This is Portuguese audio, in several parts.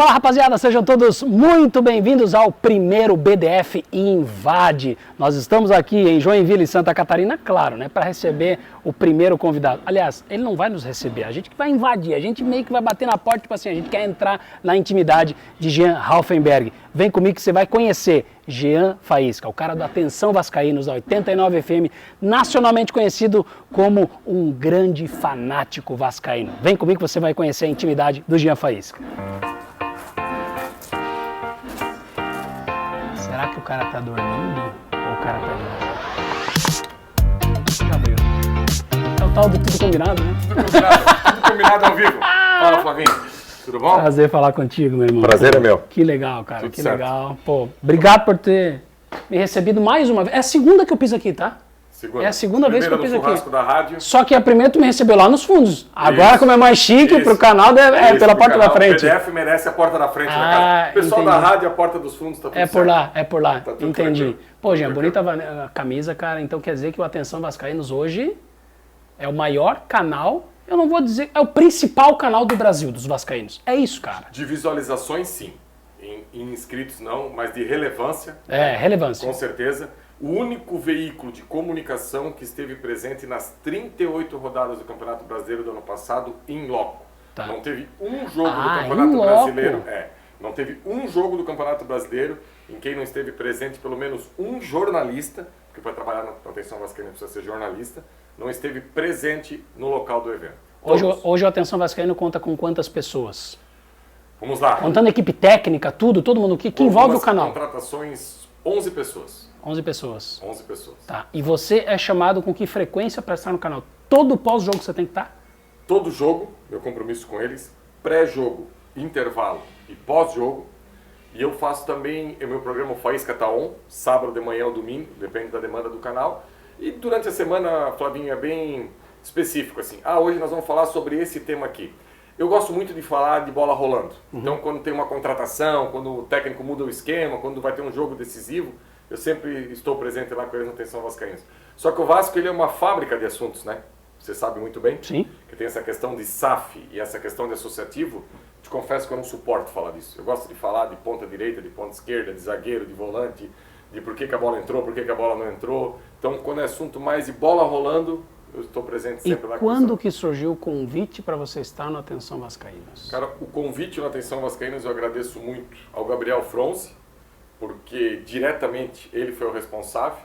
Fala rapaziada, sejam todos muito bem-vindos ao primeiro BDF Invade. Nós estamos aqui em Joinville, Santa Catarina, claro, né, para receber o primeiro convidado. Aliás, ele não vai nos receber, a gente que vai invadir, a gente meio que vai bater na porta, tipo assim, a gente quer entrar na intimidade de Jean Rauffenberg. Vem comigo que você vai conhecer Jean Faísca, o cara do Atenção Vascaínos da 89 FM, nacionalmente conhecido como um grande fanático vascaíno. Vem comigo que você vai conhecer a intimidade do Jean Faísca. Será que o cara tá dormindo ou o cara tá dormindo? Já abriu. É o tal do tudo combinado, né? Tudo combinado ao vivo. Fala, Flavinho. Tudo bom? Prazer falar contigo, meu irmão. Prazer é meu. Que legal, cara. Tudo que certo. Legal. Pô, obrigado por ter me recebido mais uma vez. É a segunda que eu piso aqui, tá? Segunda. É a segunda vez que eu Primeira piso no churrasco aqui. da rádio. Só que a primeira tu me recebeu lá nos fundos. Agora, Isso. como é mais chique, Isso. pro canal é Isso, pela pro porta da canal. frente. O PDF merece a porta da frente da casa. O pessoal entendi. da rádio, a porta dos fundos tá tudo É por certo. lá, é por lá. Tá tudo Entendi. tranquilo. Pô, Jean, Tudo bonita a camisa, cara. Então quer dizer que o Atenção Vascaínos hoje é o maior canal, eu não vou dizer, é o principal canal do Brasil, dos vascaínos. É isso, cara. De visualizações, sim. Em inscritos, não, mas de relevância. É, relevância. Com certeza. O único veículo de comunicação que esteve presente nas 38 rodadas do Campeonato Brasileiro do ano passado, em loco. Tá. Não teve um jogo do Ah, Campeonato in loco. Brasileiro. Não teve um jogo do Campeonato Brasileiro em quem não esteve presente pelo menos um jornalista, porque para trabalhar na Atenção Vascaína precisa ser jornalista, não esteve presente no local do evento. Todos. Hoje o Atenção Vascaíno conta com quantas pessoas? Vamos lá. Contando equipe técnica, tudo, todo mundo que envolve o Algumas canal. contratações, 11 pessoas. 11 pessoas. 11 pessoas. Tá. E você é chamado com que frequência para estar no canal? Todo pós-jogo você tem que estar? Todo jogo, meu compromisso com eles, pré-jogo, intervalo e pós-jogo. E eu faço também o meu programa Faísca Tá On, sábado de manhã ou domingo, depende da demanda do canal. E durante a semana, Flavinho, é bem específico assim. Hoje nós vamos falar sobre esse tema aqui. Eu gosto muito de falar de bola rolando. Então, quando tem uma contratação, quando o técnico muda o esquema, quando vai ter um jogo decisivo, eu sempre estou presente lá com eles na Atenção Vascaínos. Só que o Vasco ele é uma fábrica de assuntos, né? Você sabe muito bem. Sim. Que tem essa questão de SAF e essa questão de associativo. Te confesso que eu não suporto falar disso. Eu gosto de falar de ponta direita, de ponta esquerda, de zagueiro, de volante, de por que a bola entrou, por que a bola não entrou. Então, quando é assunto mais de bola rolando, eu estou presente E sempre lá com quando eles. que surgiu o convite para você estar no Atenção Vascaínos? Cara, o convite na Atenção Vascaínos eu agradeço muito ao Gabriel Fronzi, porque diretamente ele foi o responsável.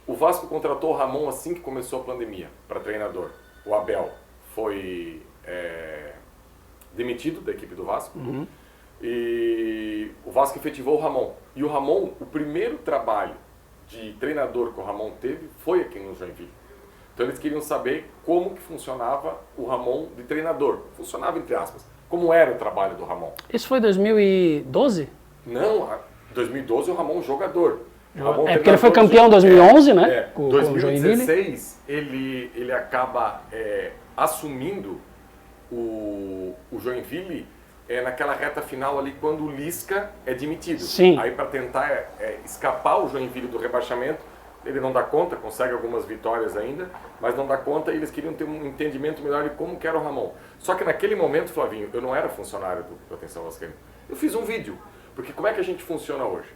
O Vasco contratou o Ramon assim que começou a pandemia para treinador. O Abel foi demitido da equipe do Vasco e o Vasco efetivou o Ramon. E o Ramon, o primeiro trabalho de treinador que o Ramon teve foi aqui no Joinville. Então eles queriam saber como que funcionava o Ramon de treinador. Funcionava entre aspas. Como era o trabalho do Ramon. Isso foi 2012? Não, 2012 o Ramon jogador. O Ramon Porque ele foi treinador campeão em 2011, né? Com o 2016 ele acaba assumindo o Joinville naquela reta final ali quando o Lisca é demitido. Sim. Aí para tentar escapar o Joinville do rebaixamento, ele não dá conta, consegue algumas vitórias ainda, mas não dá conta e eles queriam ter um entendimento melhor de como que era o Ramon. Só que naquele momento, Flavinho, eu não era funcionário do Atenção Vascaíno. Eu fiz um vídeo, porque como é que a gente funciona hoje?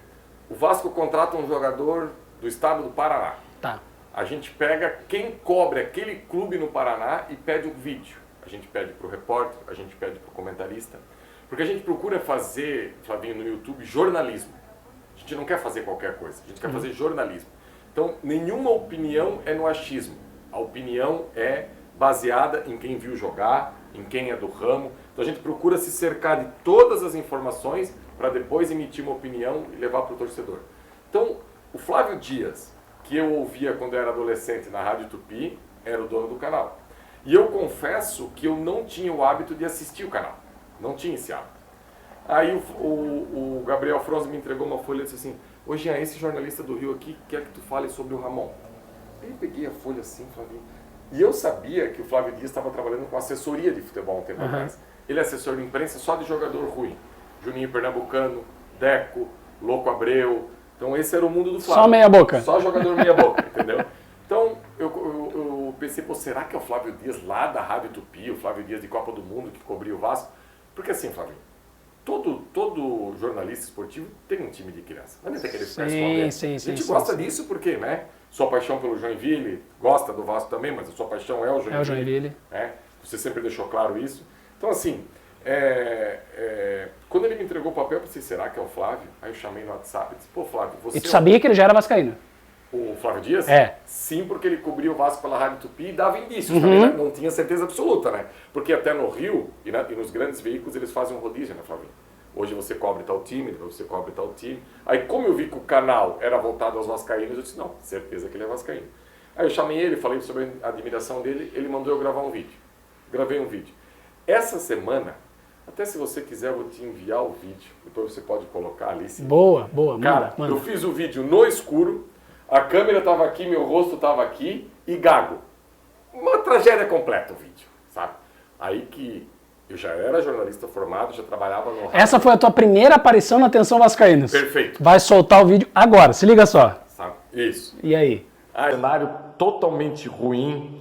O Vasco contrata um jogador do estado do Paraná. Tá. A gente pega quem cobre aquele clube no Paraná e pede um vídeo. A gente pede para o repórter, a gente pede para o comentarista. Porque a gente procura fazer, Flavinho, no YouTube, jornalismo. A gente não quer fazer qualquer coisa, a gente quer fazer jornalismo. Então, nenhuma opinião é no achismo. A opinião é baseada em quem viu jogar, em quem é do ramo. Então, a gente procura se cercar de todas as informações para depois emitir uma opinião e levar para o torcedor. Então, o Flávio Dias, que eu ouvia quando eu era adolescente na Rádio Tupi, era o dono do canal. E eu confesso que eu não tinha o hábito de assistir o canal. Não tinha esse hábito. Aí o Gabriel Fronzi me entregou uma folha e disse assim: "Ô Jean, esse jornalista do Rio aqui quer que tu fale sobre o Ramon." Aí eu peguei a folha assim, Flavinho. E eu sabia que o Flávio Dias estava trabalhando com assessoria de futebol um tempo atrás. Ele é assessor de imprensa só de jogador ruim. Juninho Pernambucano, Deco, Louco Abreu. Então esse era o mundo do Flávio. Só meia boca. Só jogador meia boca, entendeu? Então eu pensei, pô, será que é o Flávio Dias lá da Rádio Tupi, o Flávio Dias de Copa do Mundo que cobria o Vasco? Porque assim, Flávio, todo jornalista esportivo tem um time de criança. Não é ter aquele Sim, A gente gosta disso porque, né? Sua paixão pelo Joinville, gosta do Vasco também, mas a sua paixão é o Joinville. É o Joinville. Né? Você sempre deixou claro isso. Então, assim, quando ele me entregou o papel, eu pensei, será que é o Flávio? Aí eu chamei no WhatsApp e disse, pô, Flávio, você... E tu sabia que ele já era vascaíno? O Flávio Dias? É. Sim, porque ele cobria o Vasco pela Rádio Tupi e dava indícios também, né? Não tinha certeza absoluta, né? Porque até no Rio e nos grandes veículos eles fazem um rodízio, né, Flavinho? Hoje você cobre tal time, depois você cobre tal time. Aí como eu vi que o canal era voltado aos vascaínos, eu disse, não, certeza que ele é vascaíno. Aí eu chamei ele, falei sobre a admiração dele, ele mandou eu gravar um vídeo. Gravei um vídeo. Essa semana, até se você quiser, eu vou te enviar o vídeo. Depois você pode colocar ali. Boa, Cara, manda. eu fiz o vídeo no escuro, a câmera estava aqui, meu rosto estava aqui e gago. Uma tragédia completa o vídeo, sabe? Aí que eu já era jornalista formado, já trabalhava no rádio. Essa foi a tua primeira aparição na Atenção Vascaínos. Perfeito. Vai soltar o vídeo agora, se liga só. Sabe? Isso. E aí? Cenário totalmente ruim,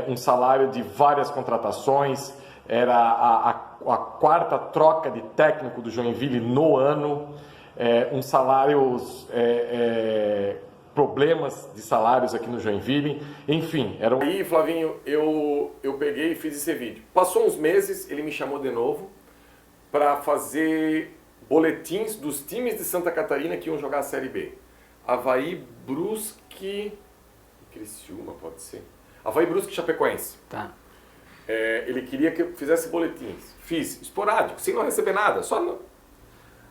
um salário de várias contratações, era a quarta troca de técnico do Joinville no ano, um salários... problemas de salários aqui no Joinville, enfim. Aí, Flavinho, eu peguei e fiz esse vídeo. Passou uns meses, ele me chamou de novo para fazer boletins dos times de Santa Catarina que iam jogar a Série B. Avaí, Brusque... Criciúma, pode ser. Avaí, Brusque e Chapecoense. Tá. Ele queria que eu fizesse boletins. Fiz, esporádico, sem não receber nada.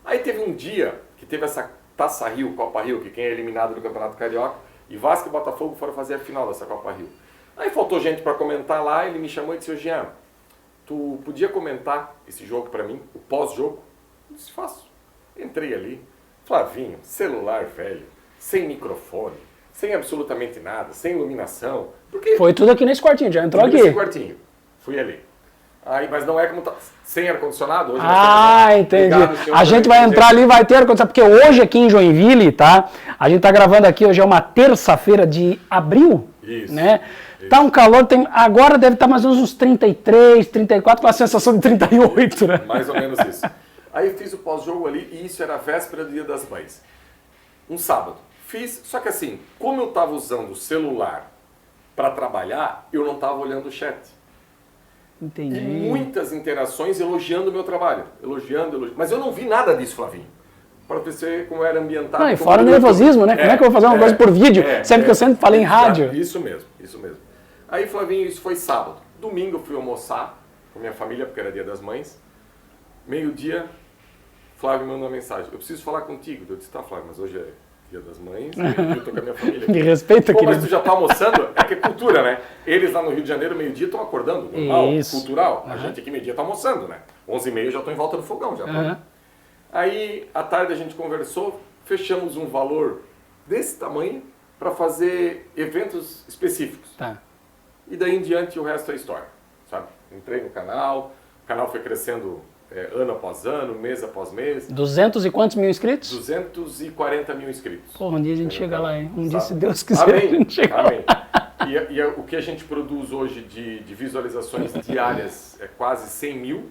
Aí teve um dia que teve essa Taça Rio, Copa Rio, que quem é eliminado do Campeonato Carioca, e Vasco e Botafogo foram fazer a final dessa Copa Rio. Aí faltou gente para comentar lá, ele me chamou e disse, Jean, tu podia comentar esse jogo para mim, o pós-jogo? Eu disse, faço. Entrei ali, Flavinho, celular velho, sem microfone, sem absolutamente nada, sem iluminação. Porque Foi tudo aqui nesse quartinho, já entrou aqui. nesse quartinho, fui ali. Aí, mas não é como tá, sem ar-condicionado hoje. Entendi. A gente vai entrar ali e vai ter ar-condicionado, porque hoje aqui em Joinville, tá? A gente tá gravando aqui, hoje é uma terça-feira de abril, Isso, né? isso. Tá um calor, agora deve estar mais ou menos uns 33, 34, com a sensação de 38, né? Mais ou menos isso. Aí eu fiz o pós-jogo ali e isso era a véspera do Dia das Mães. Um sábado. Fiz, só que assim, como eu estava usando o celular para trabalhar, eu não estava olhando o chat. Entendi. E muitas interações elogiando o meu trabalho. Elogiando. Mas eu não vi nada disso, Flavinho. Para você como era ambientado. Não, e fora o nervosismo, né? Como é que eu vou fazer uma coisa por vídeo? Sempre que eu sempre falei em rádio. Isso mesmo. Aí, Flavinho, isso foi sábado. Domingo eu fui almoçar com minha família, porque era Dia das Mães. Meio-dia, Flávio me mandou uma mensagem. Eu preciso falar contigo. Eu disse, tá, Flávio, mas hoje é Dia das Mães, eu tô com a minha família. Me respeita, Pô, querido. mas tu já tá almoçando? É que é cultura, né? Eles lá no Rio de Janeiro, meio-dia, estão acordando, normal, Isso. cultural. A gente aqui meio-dia tá almoçando, né? 11h30 eu já tô em volta do fogão, já tô. Aí, à tarde a gente conversou, fechamos um valor desse tamanho para fazer eventos específicos. Tá. E daí em diante o resto é história, sabe? Entrei no canal, o canal foi crescendo ano após ano, mês após mês. 200 e quantos mil inscritos? 240 mil inscritos. Porra, um dia a gente chega lá, hein? Um dia, se Sabe? Deus quiser, a gente chega lá. Amém. E o que a gente produz hoje de visualizações diárias é quase 100 mil.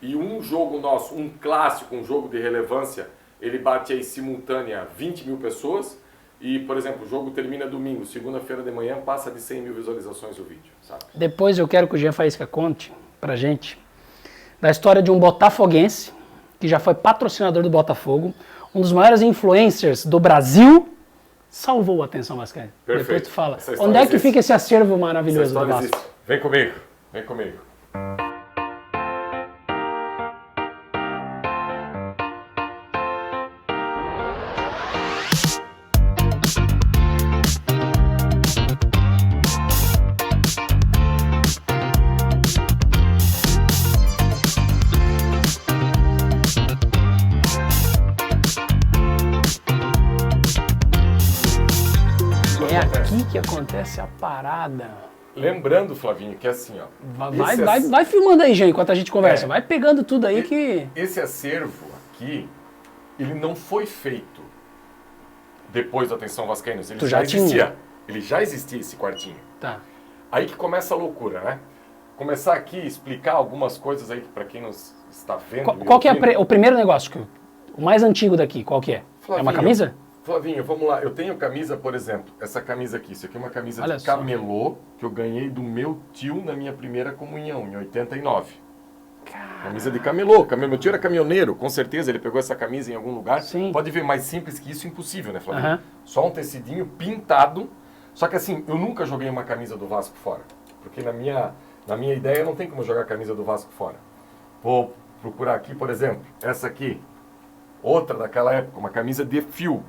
E um jogo nosso, um clássico, um jogo de relevância, ele bate aí simultânea 20 mil pessoas. E, por exemplo, o jogo termina domingo, segunda-feira de manhã, passa de 100 mil visualizações o vídeo, sabe? Depois eu quero que o Jean Faísca conte pra gente da história de um botafoguense, que já foi patrocinador do Botafogo, um dos maiores influencers do Brasil, salvou a Atenção Vascaína. Perfeito. Depois tu fala. Essa história Onde é que existe. fica esse acervo Essa maravilhoso do história Vasco? existe. Vem comigo, vem comigo. É aqui que acontece a parada. Lembrando, Flavinho, que é assim, ó. Vai filmando aí, Jean, enquanto a gente conversa. É. Vai pegando tudo aí que... Esse acervo aqui, ele não foi feito depois da Atenção Vascaínos. Ele Tu já já tinha? existia. Ele já existia esse quartinho. Tá. Aí que começa a loucura, né? começar aqui a explicar algumas coisas aí para quem nos está vendo. Qual que é o primeiro negócio, o mais antigo daqui, qual que é? Flavinho, é uma camisa? Flavinho, vamos lá. Eu tenho camisa, por exemplo, essa camisa aqui. Isso aqui é uma camisa de camelô que eu ganhei do meu tio na minha primeira comunhão, em 89. Camisa de camelô. Meu tio era caminhoneiro, com certeza ele pegou essa camisa em algum lugar. Sim. Pode ver, mais simples que isso, impossível, né, Flavinho? Só um tecidinho pintado. Só que assim, eu nunca joguei uma camisa do Vasco fora. Porque na minha ideia não tem como jogar a camisa do Vasco fora. Vou procurar aqui, por exemplo, essa aqui. Outra daquela época, uma camisa de fio.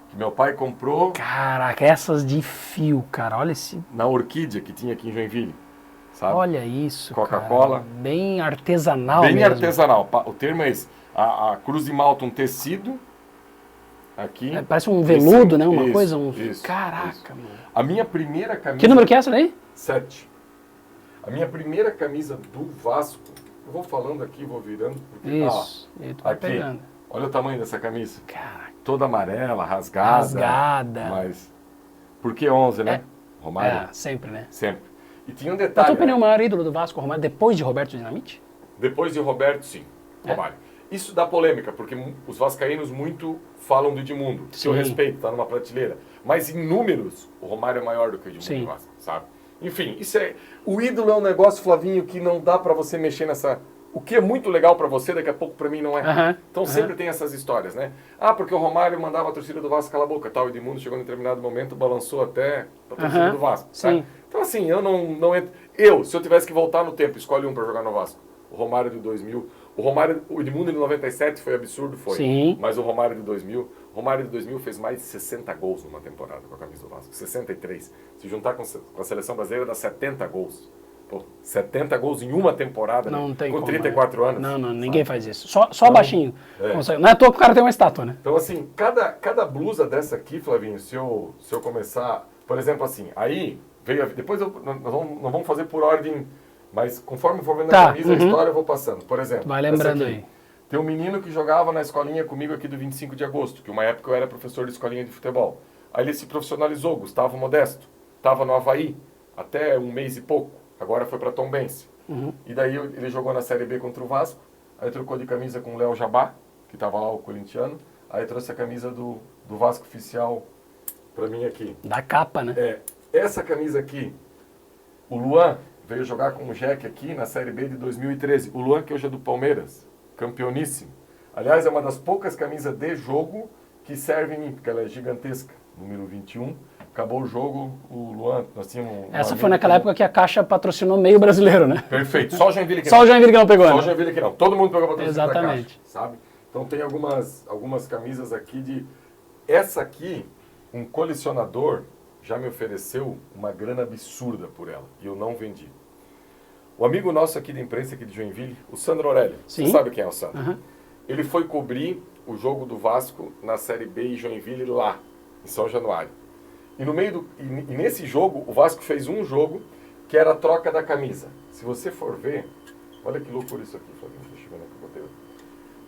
Que meu pai comprou... Caraca, essas de fio, cara, olha esse... Na Orquídea, que tinha aqui em Joinville, sabe? Olha isso, Coca-Cola. Bem artesanal bem mesmo. artesanal. O termo é esse. A cruz de malta, um tecido. Aqui. Parece um veludo, né? Uma isso, coisa... Isso, Caraca, isso. mano. A minha primeira camisa... Que número que é essa daí? 7. A minha primeira camisa do Vasco... Eu vou falando aqui, vou virando. Porque, isso. E tu vai aqui. pegando. Olha o tamanho dessa camisa. Caraca. Toda amarela, rasgada. Rasgada. Mas... Por que 11, né? Romário? Sempre, né? Sempre. E tinha um Na detalhe... tua opinião, o maior ídolo do Vasco, Romário, depois de Roberto Dinamite? Depois de Roberto, sim. Romário. Isso dá polêmica, porque os vascaínos muito falam do Edmundo. Que eu respeito, tá numa prateleira. Mas em números, o Romário é maior do que o Edmundo do Vasco, sabe? Enfim, isso é... O ídolo é um negócio, Flavinho, que não dá pra você mexer nessa... O que é muito legal pra você, daqui a pouco pra mim não é. Então sempre tem essas histórias, né? Ah, porque o Romário mandava a torcida do Vasco calar a boca, tal. O Edmundo chegou em determinado momento, balançou até a torcida do Vasco. Sim. Então assim, eu não entro... se eu tivesse que voltar no tempo, escolhe um pra jogar no Vasco. O Romário de 2000... O Edmundo de 97 foi absurdo, foi. Sim. Mas o Romário de 2000... O Romário de 2000 fez mais de 60 gols numa temporada com a camisa do Vasco. 63. Se juntar com a seleção brasileira, dá 70 gols. Pô, 70 gols em uma temporada, não tem com como, 34 anos. Não, ninguém faz isso. Só baixinho. Consegue. Não é à toa que o cara tem uma estátua, né? Então, assim, cada blusa dessa aqui, Flavinho, se eu começar... Por exemplo, assim, aí veio... Depois nós vamos fazer por ordem... Mas conforme eu for vendo a camisa, a história, eu vou passando. Por exemplo, vai lembrando aí. Tem um menino que jogava na escolinha comigo aqui do 25 de agosto, que uma época eu era professor de escolinha de futebol. Aí ele se profissionalizou, Gustavo Modesto. Estava no Avaí, até um mês e pouco. Agora foi para Tombense. E daí ele jogou na Série B contra o Vasco. Aí trocou de camisa com o Léo Jabá, que estava lá, o corintiano. Aí trouxe a camisa do Vasco oficial para mim aqui. Da capa, né? Essa camisa aqui, o Luan veio jogar com o Jack aqui na Série B de 2013. O Luan, que hoje é do Palmeiras, campeoníssimo. Aliás, é uma das poucas camisas de jogo que serve em mim, porque ela é gigantesca. Número 21. Acabou o jogo, o Luan, nós tínhamos... Essa foi naquela época que a Caixa patrocinou meio brasileiro, né? Perfeito. Só o Joinville que não. Só o Joinville que não pegou, Só né? o Joinville que não. Todo mundo pegou a patrocínio da Exatamente. Caixa, sabe? Então tem algumas camisas aqui de... Essa aqui, um colecionador já me ofereceu uma grana absurda por ela, e eu não vendi. O amigo nosso aqui da imprensa, aqui de Joinville, o Sandro Aurélio, você sabe quem é o Sandro? Ele foi cobrir o jogo do Vasco na Série B em Joinville lá, em São Januário. E no meio e nesse jogo, o Vasco fez um jogo que era a troca da camisa. Se você for ver, olha que loucura isso aqui, Flavinho, deixa eu ver onde eu botei.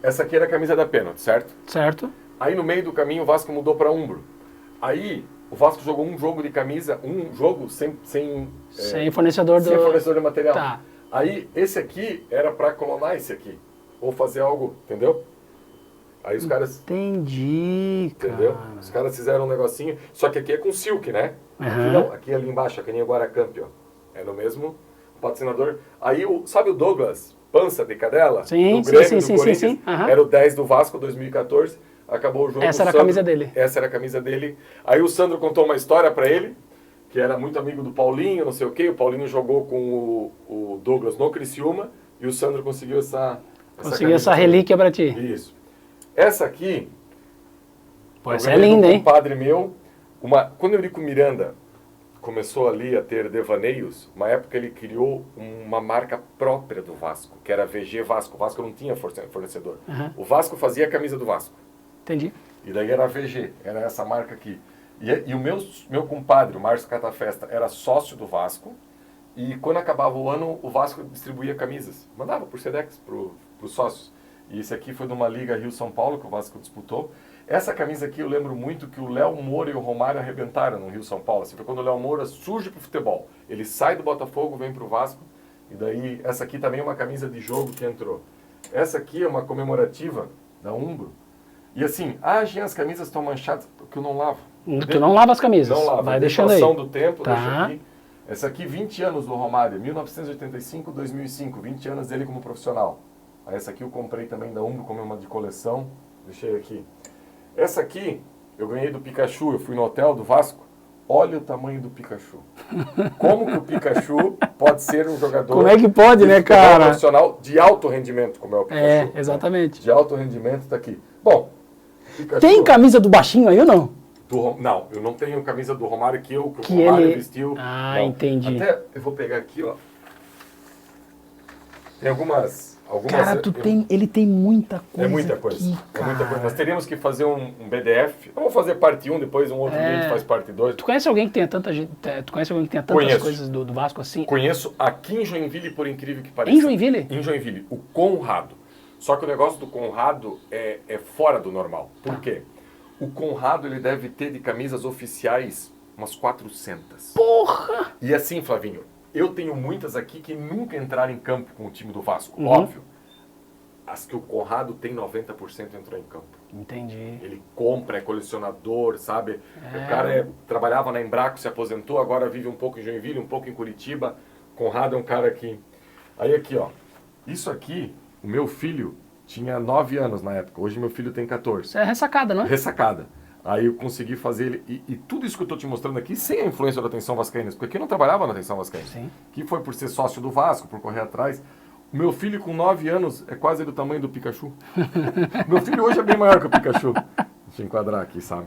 Essa aqui era a camisa da pênalti, certo? Certo. Aí no meio do caminho o Vasco mudou para Umbro. Aí o Vasco jogou um jogo de camisa, um jogo sem fornecedor sem fornecedor de material. Tá. Aí esse aqui era para clonar esse aqui, ou fazer algo, entendeu? Aí os caras... Entendi, cara. Entendeu? Os caras fizeram um negocinho, só que aqui é com silk, né? Aqui não, aqui ali embaixo, a caninha Guaracamp, ó. É no mesmo patrocinador. Aí, sabe o Douglas Pança de Cadela? Sim, do Grêmio, sim, do Corinthians? sim. Era o 10 do Vasco, 2014. Acabou o jogo. Essa era a camisa dele. Essa era a camisa dele. Aí o Sandro contou uma história pra ele, que era muito amigo do Paulinho, não sei o quê. O Paulinho jogou com o Douglas no Criciúma e o Sandro conseguiu conseguiu essa relíquia pra ti. Isso. Essa aqui... Pô, essa é linda, hein? Um padre meu, quando o Eurico Miranda começou ali a ter devaneios, uma época ele criou uma marca própria do Vasco, que era VG Vasco. O Vasco não tinha fornecedor. O Vasco fazia a camisa do Vasco. Entendi. E daí era a VG, era essa marca aqui. E o meu compadre, o Márcio Catafesta, era sócio do Vasco. E quando acabava o ano, o Vasco distribuía camisas. Mandava por Sedex para os sócios. E esse aqui foi de uma Liga Rio-São Paulo, que o Vasco disputou. Essa camisa aqui eu lembro muito que o Léo Moura e o Romário arrebentaram no Rio-São Paulo. Assim, foi quando o Léo Moura surge para o futebol. Ele sai do Botafogo, vem para o Vasco. E daí, essa aqui também é uma camisa de jogo que entrou. Essa aqui é uma comemorativa da Umbro. E assim, Jean, as camisas estão manchadas porque eu não lavo. Tu não lava as camisas? Não lavo. Vai deixando aí. Do tempo, tá. deixa aqui. Essa aqui, 20 anos do Romário, 1985, 2005, 20 anos dele como profissional. Aí essa aqui eu comprei também da Umbro como uma de coleção, deixei aqui. Essa aqui eu ganhei do Pikachu, eu fui no hotel do Vasco. Olha o tamanho do Pikachu. Como que o Pikachu pode ser um jogador... Como é que pode, né, cara? Profissional de alto rendimento, como é o Pikachu. É, exatamente. De alto rendimento, tá aqui. Bom, Pikachu, tem camisa do baixinho aí ou não? Não, eu não tenho camisa do Romário que o Que Romário ele... vestiu. Ah, não. entendi. Até eu vou pegar aqui, ó. Tem algumas... Cara, ele tem muita coisa. É muita coisa. Aqui, é muita coisa. Nós teríamos que fazer um BDF. Vamos fazer parte 1, depois um outro dia a gente faz parte 2. Tu conhece alguém que tenha tanta gente? Tu conhece alguém que tenha tantas coisas do Vasco assim? Conheço aqui em Joinville, por incrível que pareça. Em Joinville? Em Joinville. O Conrado. Só que o negócio do Conrado é fora do normal. Por quê? O Conrado ele deve ter de camisas oficiais umas 400. Porra! E assim, Flavinho, eu tenho muitas aqui que nunca entraram em campo com o time do Vasco, óbvio. As que o Conrado tem, 90% entrou em campo. Entendi. Ele compra, é colecionador, sabe? O cara trabalhava na Embraco, se aposentou, agora vive um pouco em Joinville, um pouco em Curitiba. Conrado é um cara que... Aí aqui, ó. Isso aqui, o meu filho tinha 9 anos na época. Hoje meu filho tem 14. Isso é ressacada, não é? Ressacada. Aí eu consegui fazer ele... E tudo isso que eu estou te mostrando aqui, sem a influência da Atenção Vascaína. Porque aqui eu não trabalhava na Atenção Vascaína. Sim. Que foi por ser sócio do Vasco, por correr atrás... O meu filho com 9 anos é quase do tamanho do Pikachu. Meu filho hoje é bem maior que o Pikachu. Deixa eu enquadrar aqui, sabe?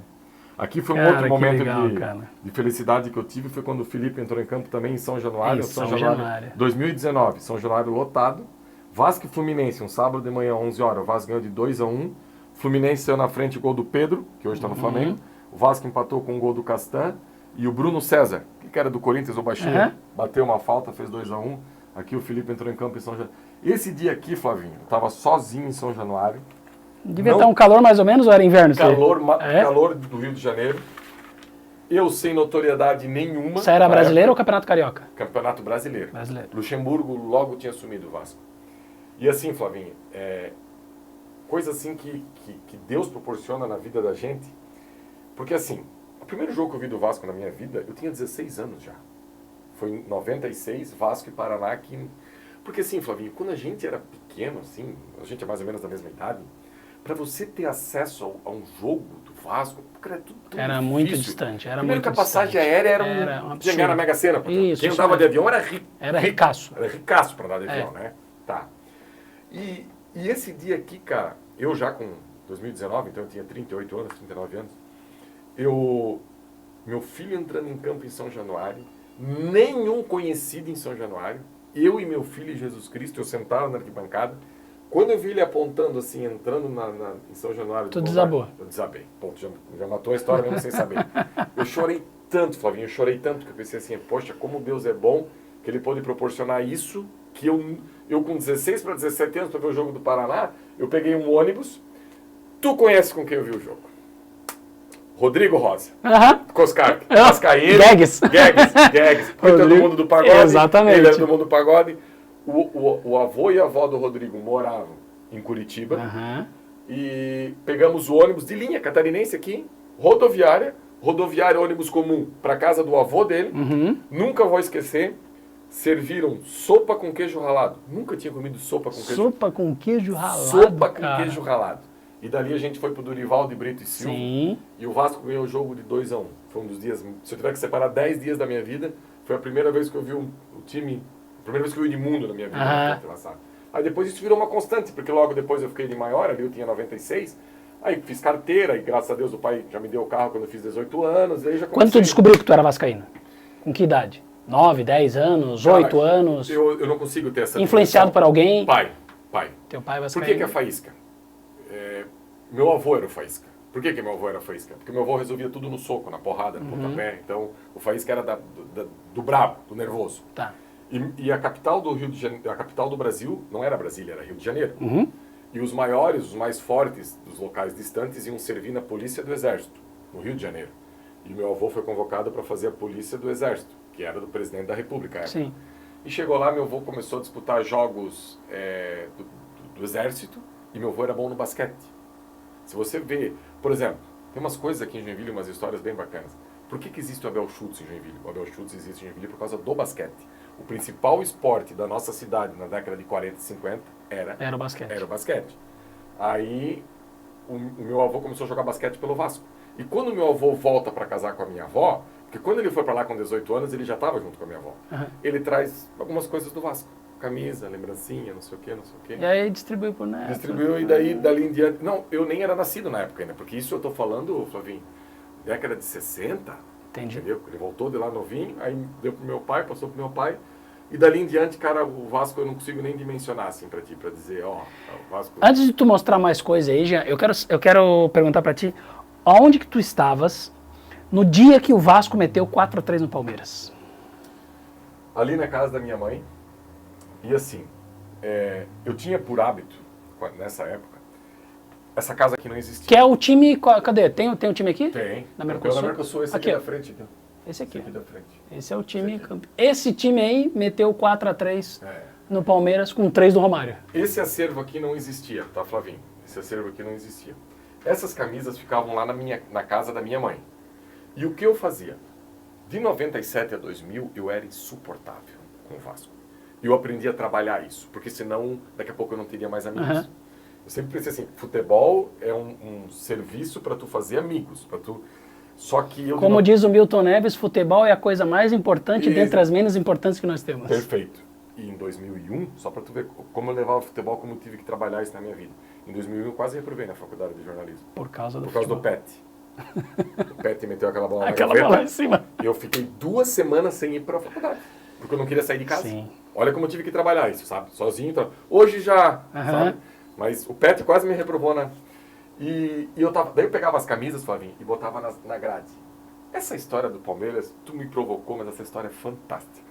Aqui foi um outro momento legal, de felicidade que eu tive, foi quando o Felipe entrou em campo também em São Januário. São Januário 2019, São Januário lotado. Vasco e Fluminense, um sábado de manhã, 11 horas. O Vasco ganhou de 2-1. Fluminense saiu na frente, gol do Pedro, que hoje está no Flamengo. O Vasco empatou com o gol do Castan. E o Bruno César, que era do Corinthians, o baixinho, bateu uma falta, fez 2-1. Aqui o Felipe entrou em campo em São Januário. Esse dia aqui, Flavinho, eu estava sozinho em São Januário. Devia estar um calor mais ou menos ou era inverno? Calor do Rio de Janeiro. Eu sem notoriedade nenhuma. Isso era brasileiro ou Campeonato Carioca? Campeonato Brasileiro. Brasileiro. Luxemburgo logo tinha assumido o Vasco. E assim, Flavinho, coisa assim que Deus proporciona na vida da gente. Porque assim, o primeiro jogo que eu vi do Vasco na minha vida, eu tinha 16 anos já. Foi em 96, Vasco e Paraná. Porque assim, Flavinho, quando a gente era pequeno, assim, a gente é mais ou menos da mesma idade, para você ter acesso a um jogo do Vasco, era tudo era difícil. Muito distante. Primeiro que a passagem aérea era um ganhar na Mega Sena. Quem andava de avião era rico. Era ricaço. Era ricaço para andar de avião, né? Tá. E esse dia aqui, cara, eu já com 2019, então eu tinha 38 anos, 39 anos, meu filho entrando em campo em São Januário, nenhum conhecido em São Januário, eu e meu filho e Jesus Cristo, eu sentado na arquibancada, quando eu vi ele apontando assim, entrando em São Januário... Tu desabou? Eu desabei, ponto, já matou a história mesmo sem saber. Eu chorei tanto, Flavinho, eu chorei tanto que eu pensei assim, poxa, como Deus é bom, que Ele pôde proporcionar isso, que eu com 16 para 17 anos, para ver o jogo do Paraná, eu peguei um ônibus, tu conhece com quem eu vi o jogo? Rodrigo Rosa. Coscar. Cascaíno. Gags. Foi todo mundo do pagode. Exatamente. Ele era do mundo do pagode. O avô e a avó do Rodrigo moravam em Curitiba. E pegamos o ônibus de linha catarinense aqui, rodoviária, ônibus comum para casa do avô dele. Nunca vou esquecer. Serviram sopa com queijo ralado. Nunca tinha comido sopa com queijo. Sopa com queijo ralado. Sopa com queijo ralado. E dali a gente foi pro Dorival de Brito e Silva. Sim. E o Vasco ganhou o jogo de 2-1. Foi um dos dias... Se eu tiver que separar 10 dias da minha vida, foi a primeira vez que eu vi o time... A primeira vez que eu vi Edmundo na minha vida. Aí depois isso virou uma constante, porque logo depois eu fiquei de maior, ali eu tinha 96. Aí fiz carteira, e graças a Deus o pai já me deu o carro quando eu fiz 18 anos. E aí já Quando tu descobriu que tu era vascaíno? Com que idade? 9, 10 anos, 8 anos? Eu não consigo ter essa... Influenciado por alguém? Pai. Teu pai vascaíno. Por que é faísca? Meu avô era o faísca. Por que meu avô era faísca? Porque meu avô resolvia tudo no soco, na porrada, no pontapé. Então, o faísca era do brabo, do nervoso. Tá. E a capital do Rio de Janeiro, a capital do Brasil, não era Brasília, era Rio de Janeiro. E os maiores, os mais fortes dos locais distantes iam servir na polícia do Exército, no Rio de Janeiro. E meu avô foi convocado para fazer a polícia do Exército, que era do presidente da República. Sim. E chegou lá, meu avô começou a disputar jogos do exército e meu avô era bom no basquete. Se você vê, por exemplo, tem umas coisas aqui em Joinville, umas histórias bem bacanas. Por que existe o Abel Schutz em Joinville? O Abel Schutz existe em Joinville por causa do basquete. O principal esporte da nossa cidade na década de 40 e 50 era o basquete. Era o basquete. Aí o meu avô começou a jogar basquete pelo Vasco. E quando meu avô volta para casar com a minha avó, porque quando ele foi para lá com 18 anos, ele já estava junto com a minha avó. Uhum. Ele traz algumas coisas do Vasco. Camisa, lembrancinha, não sei o quê. E aí distribuiu pro neto. Distribuiu e daí, dali em diante... Não, eu nem era nascido na época ainda, porque isso eu tô falando, Flavinho, década de 60. Entendi. Entendeu? Ele voltou de lá novinho, aí deu pro meu pai, passou pro meu pai. E dali em diante, cara, o Vasco eu não consigo nem dimensionar assim pra ti, pra dizer, ó, o Vasco... Antes de tu mostrar mais coisa aí, Jean, eu quero perguntar pra ti, aonde que tu estavas no dia que o Vasco meteu 4-3 no Palmeiras? Ali na casa da minha mãe. E assim, eu tinha por hábito, nessa época, essa casa aqui não existia. Que é o time, cadê? Tem um time aqui? Tem. Na Mercosul? Na Mercosul, esse aqui da frente. Então. Esse aqui. Esse aqui da frente. Esse é o time. Esse time aí meteu 4-3 no Palmeiras com 3 do Romário. Esse acervo aqui não existia, tá, Flavinho? Esse acervo aqui não existia. Essas camisas ficavam lá na casa da minha mãe. E o que eu fazia? De 97 a 2000, eu era insuportável com o Vasco. E eu aprendi a trabalhar isso, porque senão, daqui a pouco eu não teria mais amigos. Uhum. Eu sempre pensei assim, futebol é um serviço para tu fazer amigos, para tu... Só que eu... Como diz o Milton Neves, futebol é a coisa mais importante dentre as menos importantes que nós temos. Perfeito. E em 2001, só para tu ver como eu levava o futebol, como eu tive que trabalhar isso na minha vida. Em 2001 eu quase reprovei na faculdade de jornalismo. Por causa do Pet. O Pet meteu aquela bola na gaveta. Bola em cima. E eu fiquei 2 semanas sem ir para a faculdade. Porque eu não queria sair de casa. Sim. Olha como eu tive que trabalhar isso, sabe? Sozinho. Então, hoje já, sabe? Mas o Pet quase me reprovou, né? E eu tava... Daí eu pegava as camisas, Flavinho, e botava na grade. Essa história do Palmeiras, tu me provocou, mas essa história é fantástica.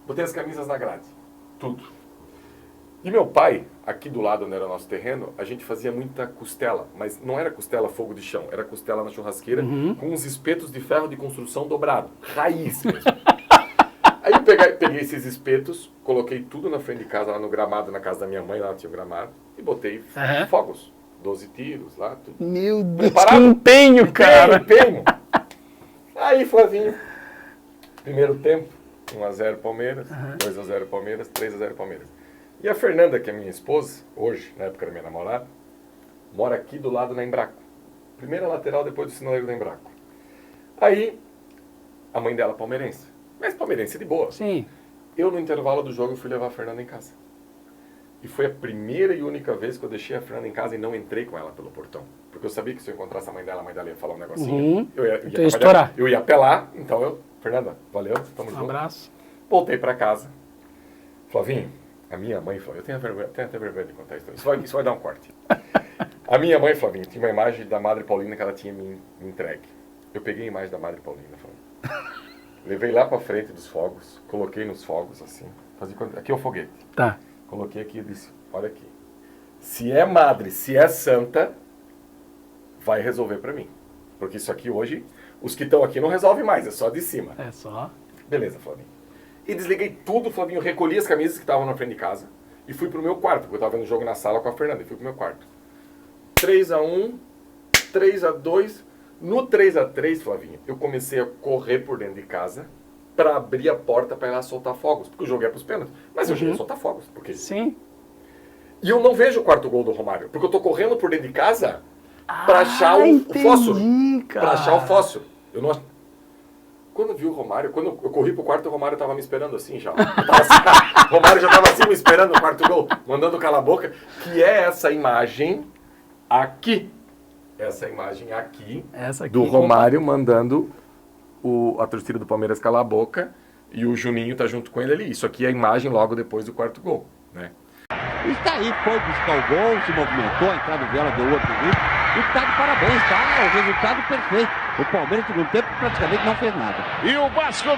Botei as camisas na grade. Tudo. E meu pai, aqui do lado onde era o nosso terreno, a gente fazia muita costela. Mas não era costela fogo de chão, era costela na churrasqueira com uns espetos de ferro de construção dobrado. Raiz mesmo. Aí eu peguei esses espetos, coloquei tudo na frente de casa, lá no gramado, na casa da minha mãe, lá tinha o gramado, e botei fogos. 12 tiros lá, tudo. Meu Deus, que empenho, cara! Empenho! Aí, Flavinho, primeiro tempo, 1-0 Palmeiras, 2-0 Palmeiras, 3-0 Palmeiras. E a Fernanda, que é minha esposa, hoje, na época era minha namorada, mora aqui do lado na Embraco. Primeira lateral depois do sinaleiro da Embraco. Aí, a mãe dela palmeirense. Mas palmeirense de boa. Sim. Eu, no intervalo do jogo, fui levar a Fernanda em casa. E foi a primeira e única vez que eu deixei a Fernanda em casa e não entrei com ela pelo portão. Porque eu sabia que se eu encontrasse a mãe dela ia falar um negocinho. Eu ia estourar. Eu ia apelar, então Fernanda, valeu, tamo junto. Um abraço. Voltei pra casa. Flavinho, a minha mãe, Flavinho, eu tenho até vergonha de contar isso. Isso vai dar um corte. A minha mãe, Flavinho, tinha uma imagem da Madre Paulina que ela tinha me entregue. Eu peguei a imagem da Madre Paulina, Flavinho. Levei lá pra frente dos fogos, coloquei nos fogos, assim. Aqui é o foguete. Tá. Coloquei aqui e disse, olha aqui. Se é madre, se é santa, vai resolver pra mim. Porque isso aqui hoje, os que estão aqui não resolvem mais, é só de cima. É só. Beleza, Flavinho. E desliguei tudo, Flavinho, recolhi as camisas que estavam na frente de casa e fui pro meu quarto, porque eu tava vendo o jogo na sala com a Fernanda, e fui pro meu quarto. 3-1, 3-2, no 3-3, Flavinho, eu comecei a correr por dentro de casa para abrir a porta para ir lá soltar fogos, porque o jogo é pros pênaltis, mas eu já ia soltar fogos, porque... Sim. E eu não vejo o quarto gol do Romário, porque eu tô correndo por dentro de casa para achar o fósforo. Para achar o fósforo. Eu não... Quando eu vi o Romário, quando eu corri pro quarto, o Romário tava me esperando assim já. O Romário já tava assim me esperando no quarto gol, mandando calar a boca, que é essa imagem aqui. Essa imagem aqui, do Romário mandando a torcida do Palmeiras calar a boca e o Juninho tá junto com ele ali. Isso aqui é a imagem logo depois do quarto gol, né? Está aí, foi buscar o gol, se movimentou, a entrada do Viola deu outro grito. E tá de parabéns, tá? O resultado perfeito. O Palmeiras, no segundo tempo, praticamente não fez nada. E o Vasco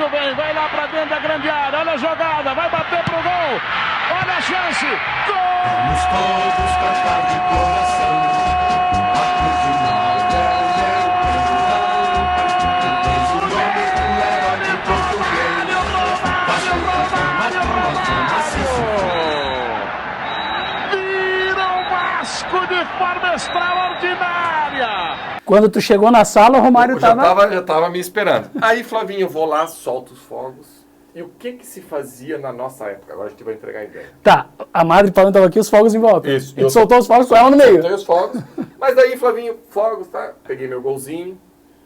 vem, vai lá pra dentro da grande área. Olha a jogada, vai bater pro gol. Olha a chance. Gol! Vamos todos cantar de coração. A final é o meu. Tens o nome do herói português. Vasco de forma extraordinária. Quando tu chegou na sala, o Romário já tava me esperando. Aí, Flavinho, eu vou lá, solto os fogos. E o que se fazia na nossa época? Agora a gente vai entregar a ideia. Tá, a Madre Paulina estava aqui, os fogos em volta. Isso. E tu soltou os fogos com ela no meio. Soltei os fogos. Mas daí, Flavinho, fogos, tá? Peguei meu golzinho.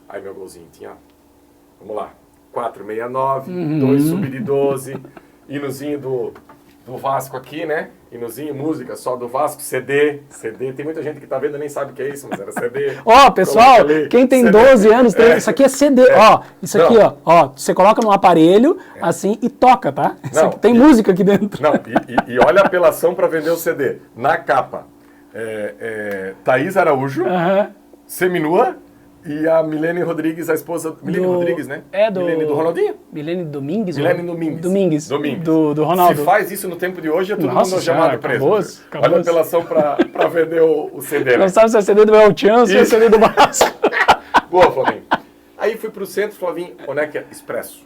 Aí meu golzinho tinha, ó, vamos lá, 469, 2 sub de 12, hinozinho do Vasco aqui, né? Hinozinho, música só do Vasco, CD. Tem muita gente que tá vendo e nem sabe o que é isso, mas era CD. Ó, pessoal, ali, quem tem CD. 12 anos, isso aqui é CD. Ó, isso aqui, ó, você coloca num aparelho, assim, e toca, tá? Isso aqui tem música aqui dentro. Não, e olha a apelação para vender o CD. Na capa, Thaís Araújo, seminua, e a Milene Rodrigues, a esposa... Milene Rodrigues, né? Milene do Ronaldinho? Milene Domingues? Milene Domingues. Do Ronaldo. Se faz isso no tempo de hoje, é todo Nossa mundo senhora, chamado preso. acabou. Olha a apelação para vender o CD. Não sabe se é CD do El Chan ou se é CD do Vasco. Boa, Flavinho. Aí fui pro centro, Flavinho, onde é que é? Expresso.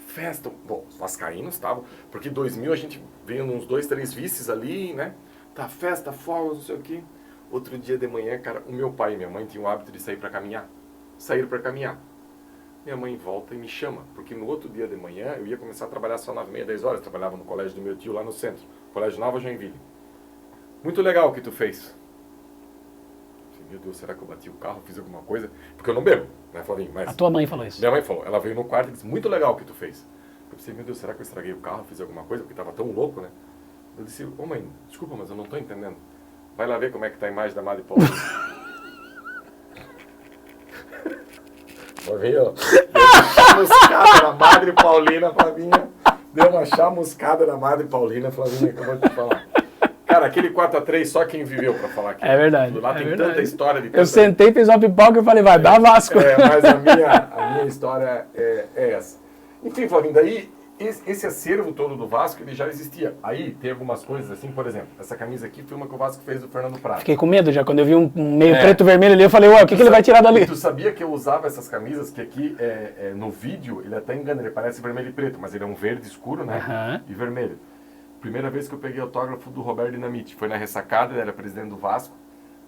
Festa. Bom, os vascaínos estavam... Porque em 2000 a gente veio uns 2, 3 vices ali, né? Tá festa, fogos, não sei o quê. Outro dia de manhã, cara, o meu pai e minha mãe tinham o hábito de sair para caminhar. Saíram para caminhar. Minha mãe volta e me chama, porque no outro dia de manhã eu ia começar a trabalhar só 9h30, 10 horas. Trabalhava no colégio do meu tio lá no centro, Colégio Nova Joinville. Muito legal o que tu fez. Meu Deus, será que eu bati o carro, fiz alguma coisa? Porque eu não bebo, né, Flavinho? Mas A tua mãe falou isso. minha mãe falou, ela veio no quarto e disse, muito legal o que tu fez. Eu pensei, meu Deus, será que eu estraguei o carro, fiz alguma coisa? Porque tava tão louco, né? Eu disse, ô mãe, desculpa, mas eu não tô entendendo. Vai lá ver como é que tá a imagem da Madre Paulina. Flavinho, deu uma chamuscada na Madre Paulina, Flavinha. Deu uma chamuscada na Madre Paulina, Flavinha, que eu vou te falar. Cara, aquele 4x3, só quem viveu pra falar aqui. É verdade. Lá tem verdade. tanta história de Eu sentei, fiz uma pipoca e falei, vai, dá Vasco. Mas a minha história é essa. Enfim, Flavinho, daí esse acervo todo do Vasco, ele já existia. Aí tem algumas coisas assim, por exemplo, essa camisa aqui foi uma que o Vasco fez do Fernando Prado. Fiquei com medo já, quando eu vi um meio preto e vermelho ali, eu falei, ué, o que ele vai tirar dali? Tu sabia que eu usava essas camisas, que aqui no vídeo, ele até engana, ele parece vermelho e preto, mas ele é um verde escuro, né? E vermelho. Primeira vez que eu peguei autógrafo do Roberto Dinamite, foi na ressacada, ele era presidente do Vasco.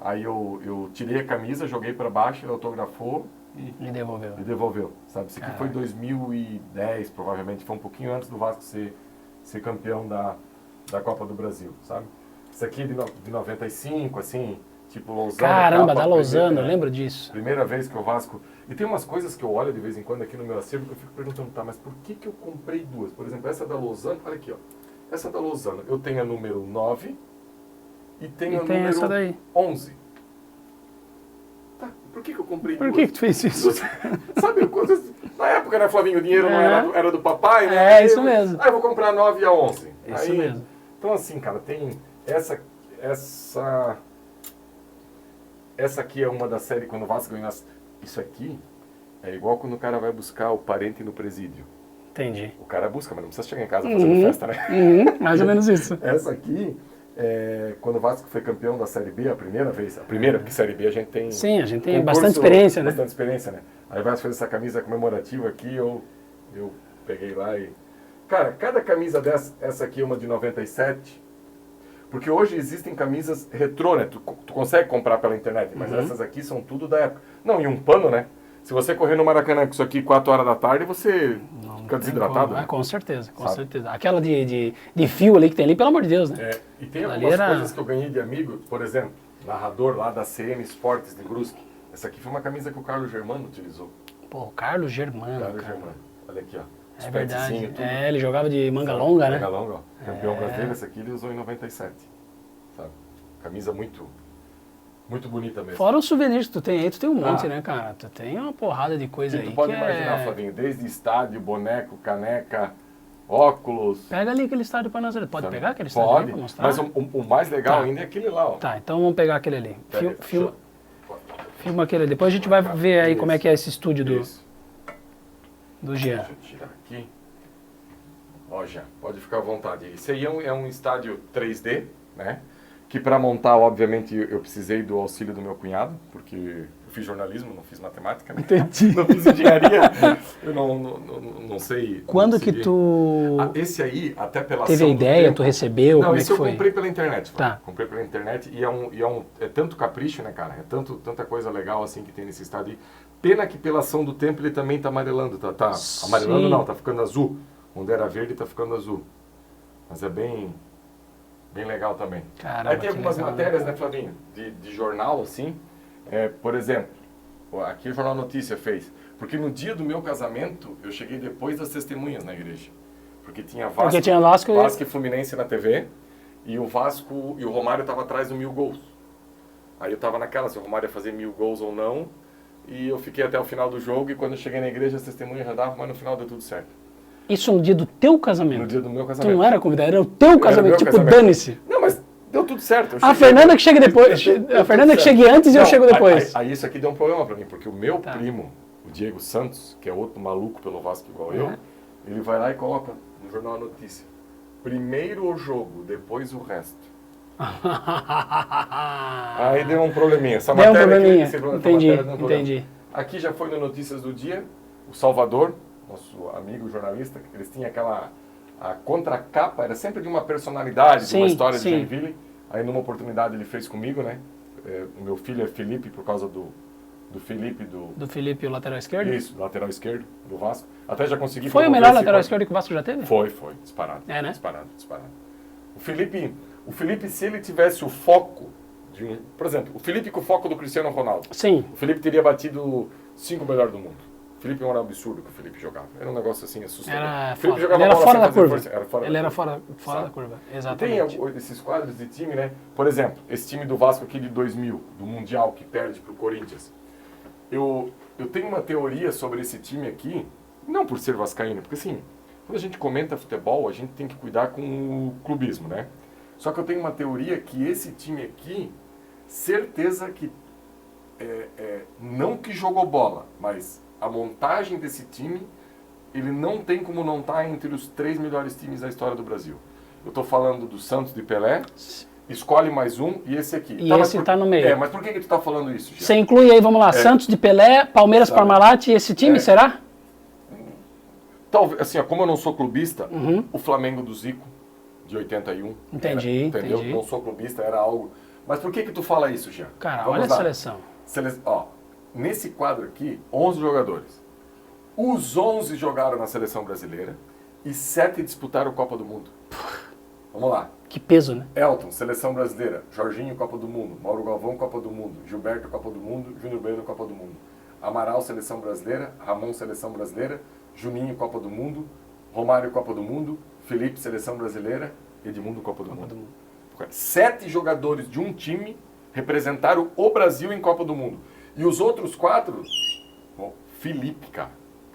Aí eu tirei a camisa, joguei para baixo, ele autografou e devolveu. E devolveu, sabe? Isso aqui foi em 2010, provavelmente, foi um pouquinho antes do Vasco ser campeão da Copa do Brasil, sabe? Isso aqui é de 95, assim, tipo Lousano. Caramba, da Lousano, eu lembro disso. Primeira vez que o Vasco... E tem umas coisas que eu olho de vez em quando aqui no meu acervo que eu fico perguntando, tá, mas por que eu comprei duas? Por exemplo, essa da Lousano, olha aqui, ó. Essa da Lousano, eu tenho a número 9 e tenho a número essa daí. 11. Tá, por que eu comprei Por duas? que tu fez isso? Sabe, coisas... Na época, né, Flavinho, o dinheiro não era do papai, né? É, isso mesmo. Aí eu vou comprar a 9 e a 11. Isso mesmo. Então, assim, cara, tem essa aqui é uma da série, quando o Vasco ganhou. Isso aqui é igual quando o cara vai buscar o parente no presídio. Entendi. O cara busca, mas não precisa chegar em casa fazendo festa, né? Mais ou menos isso. Essa aqui, quando o Vasco foi campeão da Série B, a primeira vez, porque Série B a gente tem... Sim, a gente tem bastante experiência, né? Bastante experiência, né? Aí o Vasco fez essa camisa comemorativa aqui, eu peguei lá e... Cara, cada camisa dessa, essa aqui é uma de 97, porque hoje existem camisas retrô, né? Tu consegue comprar pela internet, mas essas aqui são tudo da época. Não, e um pano, né? Se você correr no Maracanã com isso aqui 4 horas da tarde, você fica desidratado. Né? Com certeza, com certeza. Aquela de fio ali que tem ali, pelo amor de Deus, né? E tem algumas coisas que eu ganhei de amigo, por exemplo, narrador lá da CM Esportes de Brusque. Essa aqui foi uma camisa que o Carlos Germano utilizou. Pô, o Carlos Germano. Germano. Olha aqui, ó. É verdade. Tudo. Ele jogava de manga longa, né? Manga longa, ó. Campeão brasileiro, essa aqui ele usou em 97. Sabe? Camisa muito bonita mesmo. Fora os souvenirs que tu tem aí, tu tem um monte, né, cara? Tu tem uma porrada de coisa aí. Tu pode imaginar, Flavinho, desde estádio, boneco, caneca, óculos. Pega ali aquele estádio pra nós. Pode pegar aquele estádio ali pra mostrar? Mas o mais legal ainda é aquele lá, ó. Tá, então vamos pegar aquele ali. Filma aquele ali. Depois a gente vai ver aí como é que é esse estúdio do Jean. Deixa eu tirar aqui. Ó, Jean, pode ficar à vontade. Esse aí é um estádio 3D, né? Que para montar, obviamente, eu precisei do auxílio do meu cunhado, porque eu fiz jornalismo, não fiz matemática, né? Entendi. Não fiz engenharia, eu não sei. Quando não que segui. tu Esse aí, até pela teve a ação do ideia, tempo- tu recebeu, Não, como é esse que eu foi? comprei pela internet. Tá. Comprei pela internet e é tanto capricho, né, cara? É tanta coisa legal assim que tem nesse estado aí. Pena que pela ação do tempo ele também tá amarelando, tá amarelando Sim. não, tá ficando azul. Onde era verde tá ficando azul. Mas é bem legal também. Caramba, Aí tem que algumas legal, matérias, né, Flavinho, de jornal assim. Por exemplo, aqui o Jornal Notícia fez. Porque no dia do meu casamento eu cheguei depois das testemunhas na igreja. Porque tinha Vasco, Porque tinha Vasco e- e Fluminense na TV e o Vasco e o Romário estava atrás do 1000 gols. Aí eu estava naquela, se o Romário ia fazer 1000 gols ou não. E eu fiquei até o final do jogo e quando eu cheguei na igreja as testemunhas já davam, mas no final deu tudo certo. Isso no dia do teu casamento? No dia do meu Tu casamento. não era convidado, era o teu casamento, meu tipo, casamento. dane-se. Não, mas deu tudo certo. Eu A cheguei- Fernanda que chega depois, Deu a Fernanda tudo que certo. chegue antes e eu Não, chego depois. Aí isso aqui deu um problema pra mim, porque o meu Tá. primo, o Diego Santos, que é outro maluco pelo Vasco igual eu, ele vai lá e coloca no Jornal a Notícia. Primeiro o jogo, depois o resto. Aí deu um probleminha. Essa Deu um matéria aqui, probleminha, essa entendi, matéria deu um problema. entendi. Aqui já foi no Notícias do Dia, o Salvador, nosso amigo jornalista, eles tinham a contracapa, era sempre de uma personalidade, de uma Sim, história sim. de Joinville. Aí numa oportunidade ele fez comigo, né? O meu filho é Felipe, por causa do Felipe Do Felipe, o lateral esquerdo? Isso, lateral esquerdo do Vasco. Até já consegui Foi o promover melhor esse lateral quadro. esquerdo que o Vasco já teve? Foi, disparado. É, né? Disparado. O Felipe, se ele tivesse o foco por exemplo, o Felipe com o foco do Cristiano Ronaldo. Sim. O Felipe teria batido 5 melhores do mundo. O Felipe era um absurdo que o Felipe jogava. Era um negócio assim assustador. Era O Felipe foda. jogava Ele era bola fora sem da fazer curva. força. Era fora Ele da era curva. fora da Sabe? curva, E exatamente. tem esses quadros de time, né? Por exemplo, esse time do Vasco aqui de 2000, do Mundial, que perde pro Corinthians. Eu tenho uma teoria sobre esse time aqui, não por ser vascaíno, porque assim, quando a gente comenta futebol, a gente tem que cuidar com o clubismo, né? Só que eu tenho uma teoria que esse time aqui, certeza que, não que jogou bola, mas a montagem desse time, ele não tem como não estar entre os 3 melhores times da história do Brasil. Eu estou falando do Santos de Pelé, escolhe mais um e esse aqui. E mas esse tá no meio. Mas por que tu está falando isso, Jean? Você inclui aí, vamos lá, Santos de Pelé, Palmeiras, Sabe. Parmalat e esse time, será? Talvez, assim, ó, como eu não sou clubista, o Flamengo do Zico, de 81. Entendi, entendeu? entendi. Não sou clubista, era algo... Mas por que tu fala isso, Jean? Cara, Vamos olha a lá. seleção. Ó, nesse quadro aqui, 11 jogadores. Os 11 jogaram na seleção brasileira e 7 disputaram a Copa do Mundo. Vamos lá. Que peso, né? Elton, seleção brasileira. Jorginho, Copa do Mundo. Mauro Galvão, Copa do Mundo. Gilberto, Copa do Mundo. Júnior Bueno, Copa do Mundo. Amaral, seleção brasileira. Ramon, seleção brasileira. Juninho, Copa do Mundo. Romário, Copa do Mundo. Felipe, seleção brasileira. Edmundo, Copa do Mundo. 7 jogadores de um time representaram o Brasil em Copa do Mundo. E os outros 4, Felipe, cara,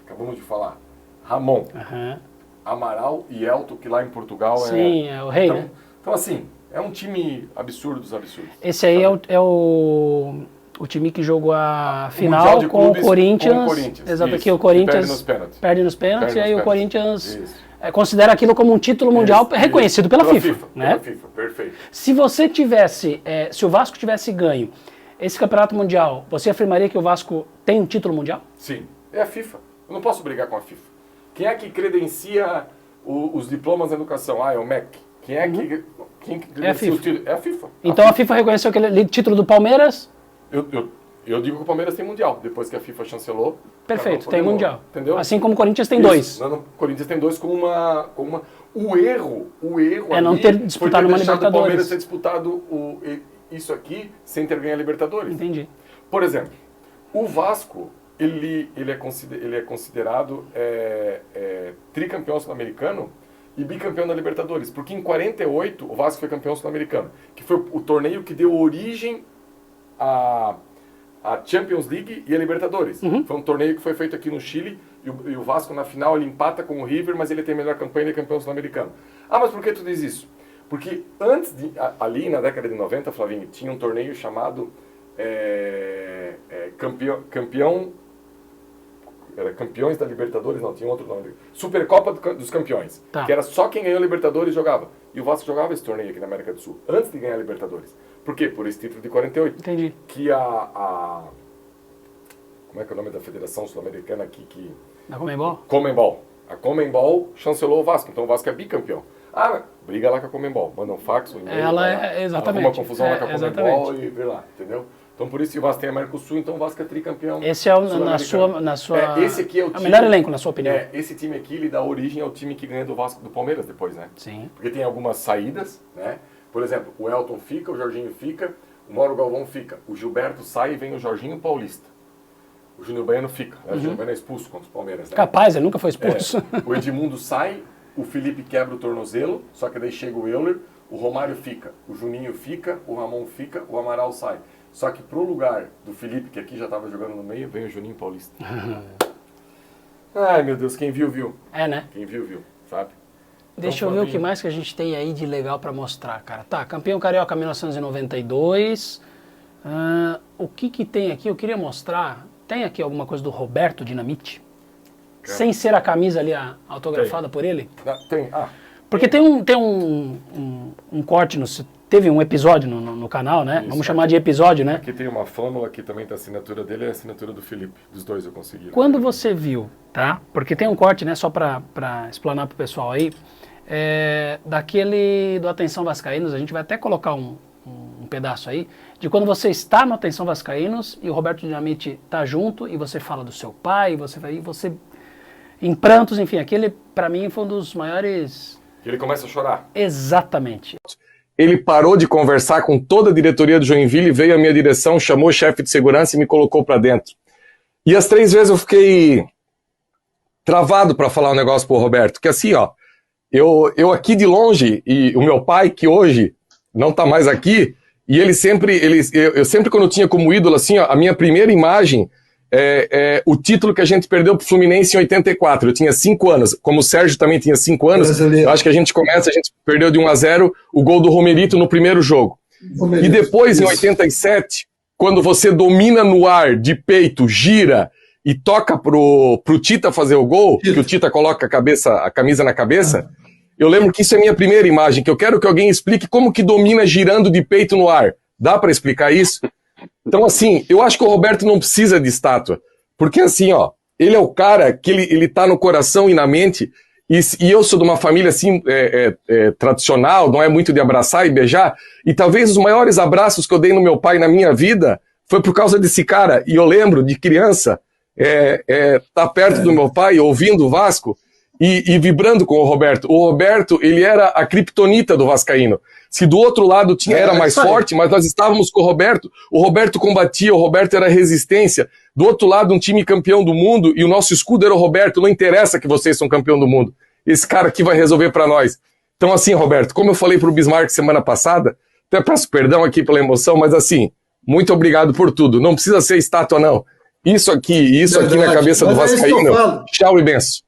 acabamos de falar, Ramon, Aham. Amaral e Elton, que lá em Portugal Sim, é o rei, então, né? Então, assim, é um time absurdo dos absurdos. Esse aí é o time que jogou a final Mundial de com o Clubes Corinthians. com o Corinthians, Exato, isso. aqui o E Corinthians perde nos pênaltis. Perde nos pênaltis Perde e aí nos o pênaltis. Corinthians Isso. considera aquilo como um título mundial Isso, reconhecido pela FIFA, né? Pela FIFA, perfeito. Se você tivesse, se o Vasco tivesse ganho esse campeonato mundial, você afirmaria que o Vasco tem um título mundial? Sim, é a FIFA. Eu não posso brigar com a FIFA. Quem é que credencia os diplomas da educação? É o MEC. Quem é que credencia É a FIFA. os títulos? É a FIFA. Então a FIFA reconheceu aquele título do Palmeiras? Eu digo que o Palmeiras tem Mundial, depois que a FIFA chancelou. Perfeito, acabou tem podendo, Mundial. Entendeu? Assim como o Corinthians tem Isso. 2. O Corinthians tem 2 com uma... O erro É não ali ter disputado uma deixado o Palmeiras Libertadores. ter disputado isso aqui sem ter ganho a Libertadores. Entendi. Por exemplo, o Vasco, ele é considerado tricampeão sul-americano e bicampeão da Libertadores. Porque em 48 o Vasco foi campeão sul-americano, que foi o torneio que deu origem à Champions League e a Libertadores. Foi um torneio que foi feito aqui no Chile e o Vasco na final ele empata com o River, mas ele tem a melhor campanha e ele é campeão sul-americano. Ah, mas por que tu diz isso? Porque ali na década de 90, Flavinho, tinha um torneio chamado era Campeões da Libertadores, não, tinha outro nome. Supercopa dos Campeões, Tá. que era só quem ganhou a Libertadores jogava. E o Vasco jogava esse torneio aqui na América do Sul, antes de ganhar a Libertadores. Por quê? Por esse título de 48. Entendi. Que como é que é o nome da Federação Sul-Americana aqui que... Da Conmebol? Conmebol. A Conmebol chancelou o Vasco, então o Vasco é bicampeão. Ah, briga lá com a Conmebol, manda um fax, um e-mail, exatamente. Arruma confusão lá com a Conmebol Exatamente. e vê lá, entendeu? Então por isso que o Vasco tem a América do Sul, então o Vasco é tricampeão. Esse é na sua esse aqui é o time, melhor elenco, na sua opinião. Esse time aqui, ele dá origem ao time que ganha do Vasco do Palmeiras depois, né? Sim. Porque tem algumas saídas, né? Por exemplo, o Elton fica, o Jorginho fica, o Mauro Galvão fica, o Gilberto sai e vem o Jorginho Paulista. O Júnior Baiano fica, né? O Júnior Baiano é expulso contra os Palmeiras, né? Capaz, ele nunca foi expulso. O Edmundo sai, o Felipe quebra o tornozelo, só que daí chega o Euler, o Romário fica, o Juninho fica, o Ramon fica, o Amaral sai. Só que pro lugar do Felipe, que aqui já estava jogando no meio, vem o Juninho Paulista. Ai, meu Deus, quem viu, viu. É, né? Quem viu, viu, sabe? Deixa eu ver o que mais que a gente tem aí de legal pra mostrar, cara. Tá, campeão carioca 1992. O que tem aqui? Eu queria mostrar. Tem aqui alguma coisa do Roberto Dinamite? Sem ser a camisa ali autografada por ele? Tem. Porque tem um corte, teve um episódio no canal, né? Isso, Vamos chamar de episódio, né? Aqui tem uma flâmula, aqui também tá a assinatura dele e a assinatura do Felipe. Dos dois eu consegui. Quando você viu, tá? Porque tem um corte, né? Só pra explanar pro pessoal aí. Daquele do Atenção Vascaínos, a gente vai até colocar um pedaço aí, de quando você está no Atenção Vascaínos e o Roberto Dinamite tá junto e você fala do seu pai, você em prantos, enfim, aquele pra mim foi um dos maiores... Ele começa a chorar. Exatamente. Ele parou de conversar com toda a diretoria do Joinville, veio à minha direção, chamou o chefe de segurança e me colocou pra dentro. E as 3 vezes eu fiquei travado pra falar um negócio pro Roberto, que assim, ó, eu aqui de longe, e o meu pai, que hoje não tá mais aqui, e eu sempre quando eu tinha como ídolo, assim, ó, a minha primeira imagem o título que a gente perdeu pro Fluminense em 84. Eu tinha 5 anos. Como o Sérgio também tinha 5 anos, eu acho que a gente perdeu de 1-0 o gol do Romerito no primeiro jogo. E depois, em 87, quando você domina no ar, de peito, gira e toca pro Tita fazer o gol, que o Tita coloca a camisa na cabeça, eu lembro que isso é a minha primeira imagem, que eu quero que alguém explique como que domina girando de peito no ar. Dá pra explicar isso? Então, assim, eu acho que o Roberto não precisa de estátua. Porque, assim, ó, ele é o cara que ele tá no coração e na mente. E eu sou de uma família, assim, tradicional, não é muito de abraçar e beijar. E talvez os maiores abraços que eu dei no meu pai na minha vida foi por causa desse cara. E eu lembro, de criança, tá perto do meu pai, ouvindo o Vasco e vibrando com o Roberto. O Roberto, ele era a criptonita do vascaíno. Se do outro lado era mais forte, mas nós estávamos com o Roberto combatia, o Roberto era resistência. Do outro lado, um time campeão do mundo, e o nosso escudo era o Roberto. Não interessa que vocês são campeão do mundo. Esse cara aqui vai resolver pra nós. Então, assim, Roberto, como eu falei pro Bismarck semana passada, até peço perdão aqui pela emoção, mas assim, muito obrigado por tudo. Não precisa ser estátua, não. Isso aqui na cabeça do vascaíno, tchau e benção.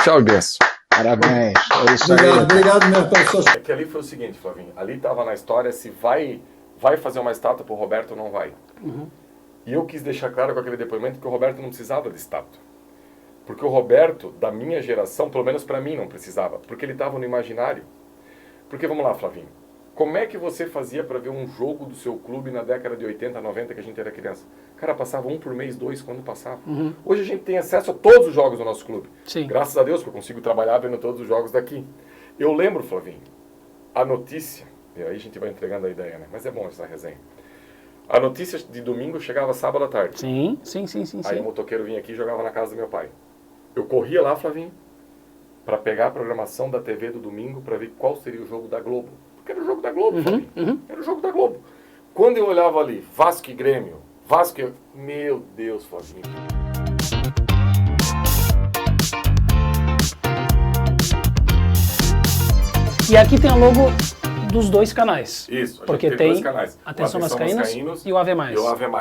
Tchau e benção. Parabéns. É isso aí. Obrigado mesmo pelo seu... É que ali foi o seguinte, Flavinho. Ali estava na história se vai fazer uma estátua pro Roberto ou não vai. E eu quis deixar claro com aquele depoimento que o Roberto não precisava de estátua. Porque o Roberto, da minha geração, pelo menos para mim, não precisava. Porque ele estava no imaginário. Porque, vamos lá, Flavinho. Como é que você fazia para ver um jogo do seu clube na década de 80, 90, que a gente era criança? Cara, passava 1 por mês, 2 quando passava. Hoje a gente tem acesso a todos os jogos do nosso clube. Sim. Graças a Deus que eu consigo trabalhar vendo todos os jogos daqui. Eu lembro, Flavinho, a notícia, e aí a gente vai entregando a ideia, né? Mas é bom essa resenha. A notícia de domingo chegava sábado à tarde. Sim. Aí o motoqueiro vinha aqui e jogava na casa do meu pai. Eu corria lá, Flavinho, para pegar a programação da TV do domingo para ver qual seria o jogo da Globo. Porque era o jogo da Globo, Flavinho. Era o jogo da Globo. Quando eu olhava ali, Vasco e Grêmio, meu Deus, Flavinho. E aqui tem a logo dos 2 canais. Isso, porque tem tem 2 canais. Atenção Vascaínos e o AV+.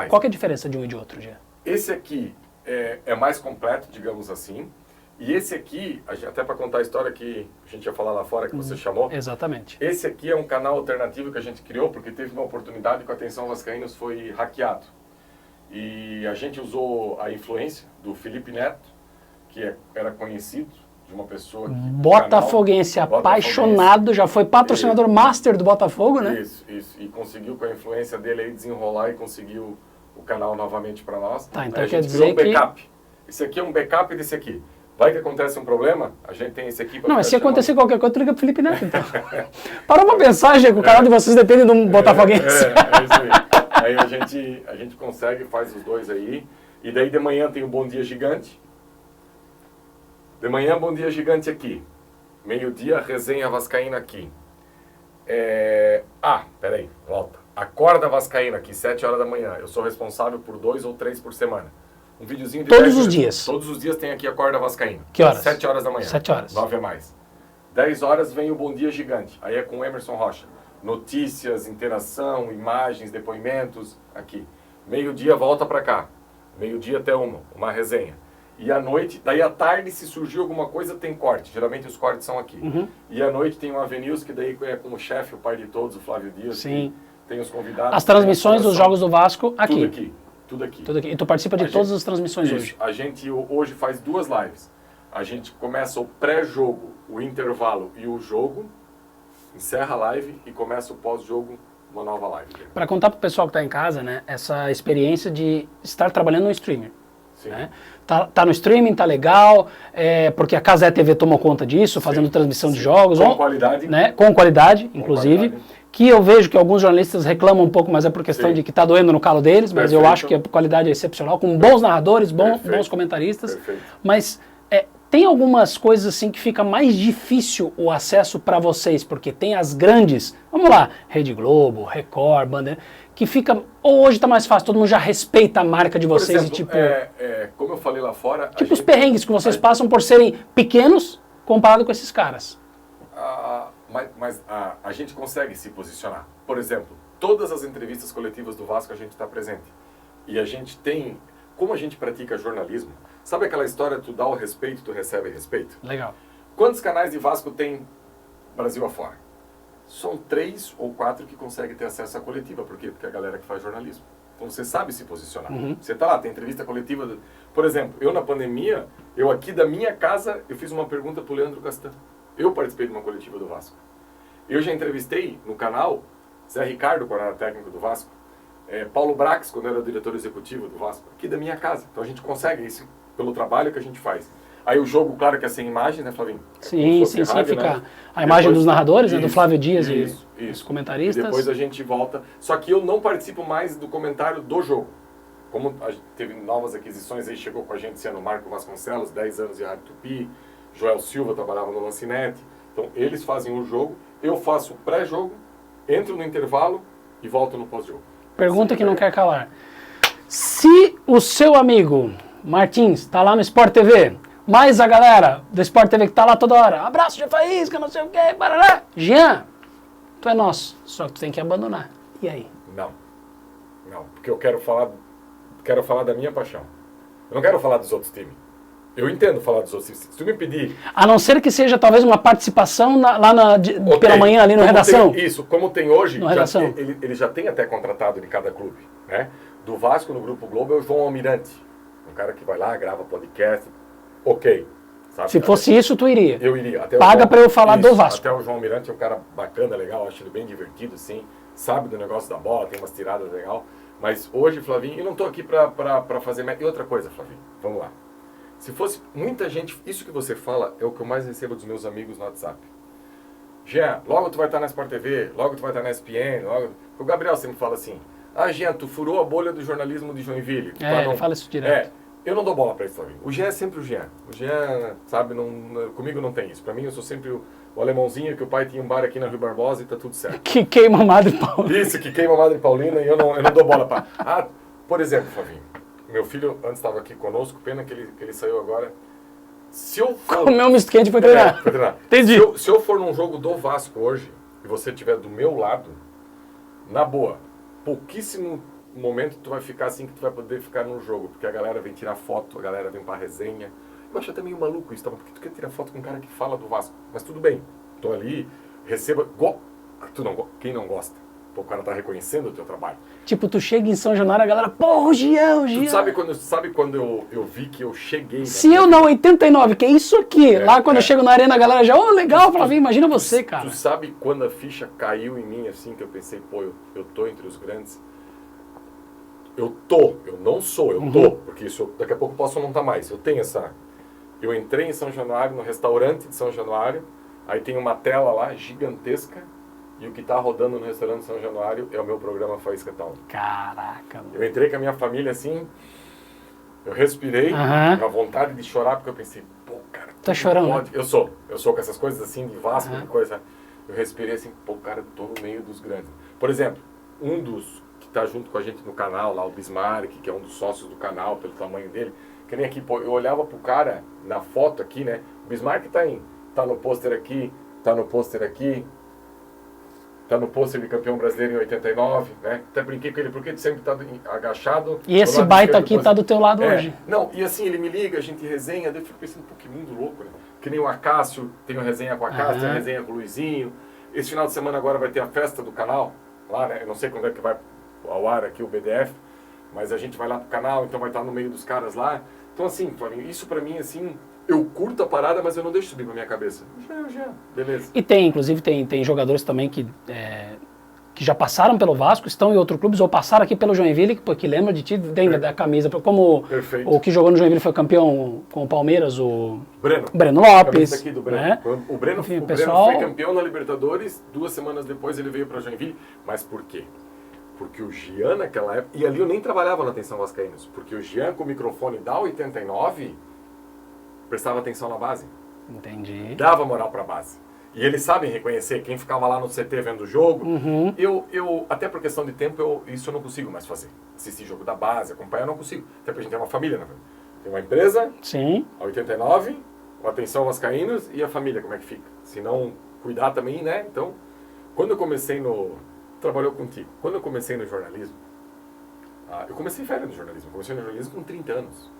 Qual que é a diferença de um e de outro, Gê? Esse aqui é mais completo, digamos assim. E esse aqui, até para contar a história que a gente ia falar lá fora, que você chamou. Exatamente. Esse aqui é um canal alternativo que a gente criou, porque teve uma oportunidade que a Atenção Vascaínos foi hackeado. E a gente usou a influência do Felipe Neto, que era conhecido de uma pessoa... Botafoguense, apaixonado, já foi patrocinador master do Botafogo, né? Isso. E conseguiu com a influência dele aí desenrolar e conseguiu o canal novamente para nós. Tá, então Aí a quer gente criou dizer um backup. Esse aqui é um backup desse aqui. Vai que acontece um problema, a gente tem esse aqui para... Não, mas se acontecer qualquer coisa, tu liga pro Felipe Neto, então. Parou pra pensar, gente, que o canal de vocês depende de um botafoguense. É isso aí. Aí a gente consegue, faz os dois aí. E daí de manhã tem o Bom Dia Gigante. De manhã, Bom Dia Gigante aqui. Meio-dia, Resenha Vascaína aqui. Peraí, volta. Acorda Vascaína aqui, 7 horas da manhã. Eu sou responsável por 2 ou 3 por semana. Um videozinho de Todos 10 os minutos. dias. Todos os dias tem aqui Acorda Vascaína. Que horas? 7 horas da manhã. 7 horas. 9 a mais. 10 horas vem o Bom Dia Gigante. Aí é com o Emerson Rocha. Notícias, interação, imagens, depoimentos, aqui. Meio-dia volta pra cá. Meio-dia até uma resenha. E à noite, daí à tarde, se surgiu alguma coisa, tem corte. Geralmente os cortes são aqui. E à noite tem o Avenils, que daí é com o chefe, o pai de todos, o Flávio Dias. Sim. Tem os convidados. As transmissões dos jogos do Vasco aqui. Tudo aqui. Tudo aqui. Tudo aqui. E tu participa de todas as transmissões hoje. A gente hoje faz 2 lives. A gente começa o pré-jogo, o intervalo e o jogo, encerra a live e começa o pós-jogo, uma nova live. Para contar pro pessoal que tá em casa, né, essa experiência de estar trabalhando no streamer. Sim. Né? Tá no streaming, tá legal, porque a Casé TV tomou conta disso, fazendo transmissão de jogos. Com qualidade. Né? Com qualidade, inclusive. qualidade. Que eu vejo que alguns jornalistas reclamam um pouco, mas é por questão de que tá doendo no calo deles, mas eu acho que a qualidade é excepcional, com bons narradores, bons comentaristas. Perfeito. Mas tem algumas coisas assim que fica mais difícil o acesso para vocês, porque tem as grandes, vamos lá, Rede Globo, Record, Bandeira, que fica, ou hoje tá mais fácil, todo mundo já respeita a marca de vocês. Por exemplo, e tipo, como eu falei lá fora... tipo os perrengues que vocês passam por serem pequenos comparado com esses caras. Mas a gente consegue se posicionar. Por exemplo, todas as entrevistas coletivas do Vasco a gente está presente. E a gente tem... Como a gente pratica jornalismo, sabe aquela história, tu dá o respeito, tu recebe respeito? Legal. Quantos canais de Vasco tem Brasil afora? São 3 ou 4 que conseguem ter acesso à coletiva. Por quê? Porque é a galera que faz jornalismo. Então você sabe se posicionar. Você tá lá, tem entrevista coletiva. Por exemplo, eu na pandemia, eu aqui da minha casa, eu fiz uma pergunta pro Leandro Castan. Eu participei de uma coletiva do Vasco. Eu já entrevistei no canal Zé Ricardo, quando era técnico do Vasco, Paulo Brax, quando era diretor executivo do Vasco, aqui da minha casa. Então a gente consegue isso pelo trabalho que a gente faz. Aí o jogo, claro que é sem imagem, né, Flavinho? Sim, rádio, fica né? a imagem dos narradores, isso, né, do Flávio Dias isso, e os comentaristas. E depois a gente volta. Só que eu não participo mais do comentário do jogo. Como teve novas aquisições, aí chegou com a gente esse ano o Marco Vasconcelos, 10 anos de Rádio Tupi, Joel Silva trabalhava no Lancinete. Então eles fazem o jogo, eu faço o pré-jogo, entro no intervalo e volto no pós-jogo. Pergunta que não quer calar. Se o seu amigo Martins tá lá no Sport TV, mais a galera do Sport TV que tá lá toda hora, abraço de faísca, não sei o que, barará. Jean, tu é nosso, só que tu tem que abandonar. E aí? Não, porque eu quero falar da minha paixão. Eu não quero falar dos outros times. Eu entendo falar dos outros times. Se tu me pedir... A não ser que seja talvez uma participação pela manhã ali no Redação. Como tem hoje, ele já tem até contratado de cada clube. Né? Do Vasco no Grupo Globo é o João Almirante. Um cara que vai lá, grava podcast. Ok. Sabe? Se fosse isso, tu iria. Eu iria. Paga para eu falar do Vasco. Até o João Almirante é um cara bacana, legal, acho ele bem divertido, assim. Sabe do negócio da bola, tem umas tiradas legal. Mas hoje, Flavinho, eu não estou aqui para fazer... E outra coisa, Flavinho, vamos lá. Se fosse muita gente, isso que você fala é o que eu mais recebo dos meus amigos no WhatsApp. Jean, logo tu vai estar na Sport TV, logo tu vai estar na ESPN, logo... O Gabriel sempre fala assim, Jean, tu furou a bolha do jornalismo de Joinville. Ele fala isso direto. Eu não dou bola para isso, Flavinho. O Jean é sempre o Jean. O Jean, sabe, comigo não tem isso. Para mim, eu sou sempre o alemãozinho, que o pai tinha um bar aqui na Rio Barbosa e tá tudo certo. Que queima a Madre Paulina. Isso, que queima a Madre Paulina e eu não dou bola para... por exemplo, Flavinho, meu filho antes estava aqui conosco, pena que ele saiu agora. Se eu for... Comeu um misto quente e foi treinar. Foi treinar. Entendi. Se eu for num jogo do Vasco hoje, e você estiver do meu lado, na boa, pouquíssimo momento tu vai ficar assim que tu vai poder ficar no jogo, porque a galera vem tirar foto, a galera vem pra resenha. Eu acho até meio maluco isso, tá? Porque tu quer tirar foto com um cara que fala do Vasco. Mas tudo bem, tô ali, receba... Quem não gosta? O cara tá reconhecendo o teu trabalho. Tipo, tu chega em São Januário, a galera, o Jean. Tu sabe quando eu vi que eu cheguei... Se eu na 89, que é isso aqui, lá quando eu chego na arena, a galera já, legal, Flavinho, imagina você, cara. Tu sabe quando a ficha caiu em mim, assim, que eu pensei, eu tô entre os grandes. eu não sou, eu tô, porque isso daqui a pouco eu posso não estar mais. Eu tenho essa... Eu entrei em São Januário, no restaurante de São Januário, aí tem uma tela lá gigantesca, e o que está rodando no restaurante de São Januário é o meu programa Faísca Town. Caraca, mano. Eu entrei com a minha família assim, eu respirei, a vontade de chorar, porque eu pensei, pô, cara, Tá chorando, pode. Eu sou com essas coisas assim, de Vasco, de coisa. Eu respirei assim, pô, cara, eu tô no meio dos grandes. Por exemplo, um dos que tá junto com a gente no canal, lá o Bismarck, que é um dos sócios do canal, pelo tamanho dele, que nem aqui, pô, eu olhava pro cara na foto aqui, né? O Bismarck tá no pôster aqui, tá no pôster aqui, tá no pôster de campeão brasileiro em 89, né? Até brinquei com ele, porque ele sempre tá agachado. E esse baita aqui tá do teu lado hoje. Não, e assim, ele me liga, a gente resenha, daí eu fico pensando, pô, que mundo louco, né? Que nem o Acácio, tenho resenha com o Acácio, tenho resenha com o Luizinho. Esse final de semana agora vai ter a festa do canal, lá, né? Eu não sei quando é que vai ao ar aqui o BDF, mas a gente vai lá pro canal, então vai estar no meio dos caras lá. Então assim, Flavinho, isso pra mim, assim, eu curto a parada, mas eu não deixo subir pra minha cabeça. Já, beleza. E inclusive tem jogadores também que já passaram pelo Vasco, estão em outros clubes, ou passaram aqui pelo Joinville, que lembra de ti, lembra da camisa. Como o que jogou no Joinville foi campeão com o Palmeiras, o Breno Lopes. Aqui do Breno. Né? O Breno foi campeão na Libertadores, 2 semanas depois ele veio pra Joinville. Mas por quê? Porque o Jean naquela época, e ali eu nem trabalhava na Atenção Vascaínos, porque o Jean com o microfone da 89 prestava atenção na base. Entendi. Dava moral pra base. E eles sabem reconhecer quem ficava lá no CT vendo o jogo. Eu até por questão de tempo, isso eu não consigo mais fazer. Assistir jogo da base, acompanhar, eu não consigo. Até porque a gente tem uma família, né? Tem uma empresa, Sim. a 89, o Atenção Vascaínos e a família, como é que fica? Se não cuidar também, né? Então, quando eu comecei trabalhou contigo. Quando eu comecei no jornalismo, eu comecei velho no jornalismo. Comecei no jornalismo com 30 anos.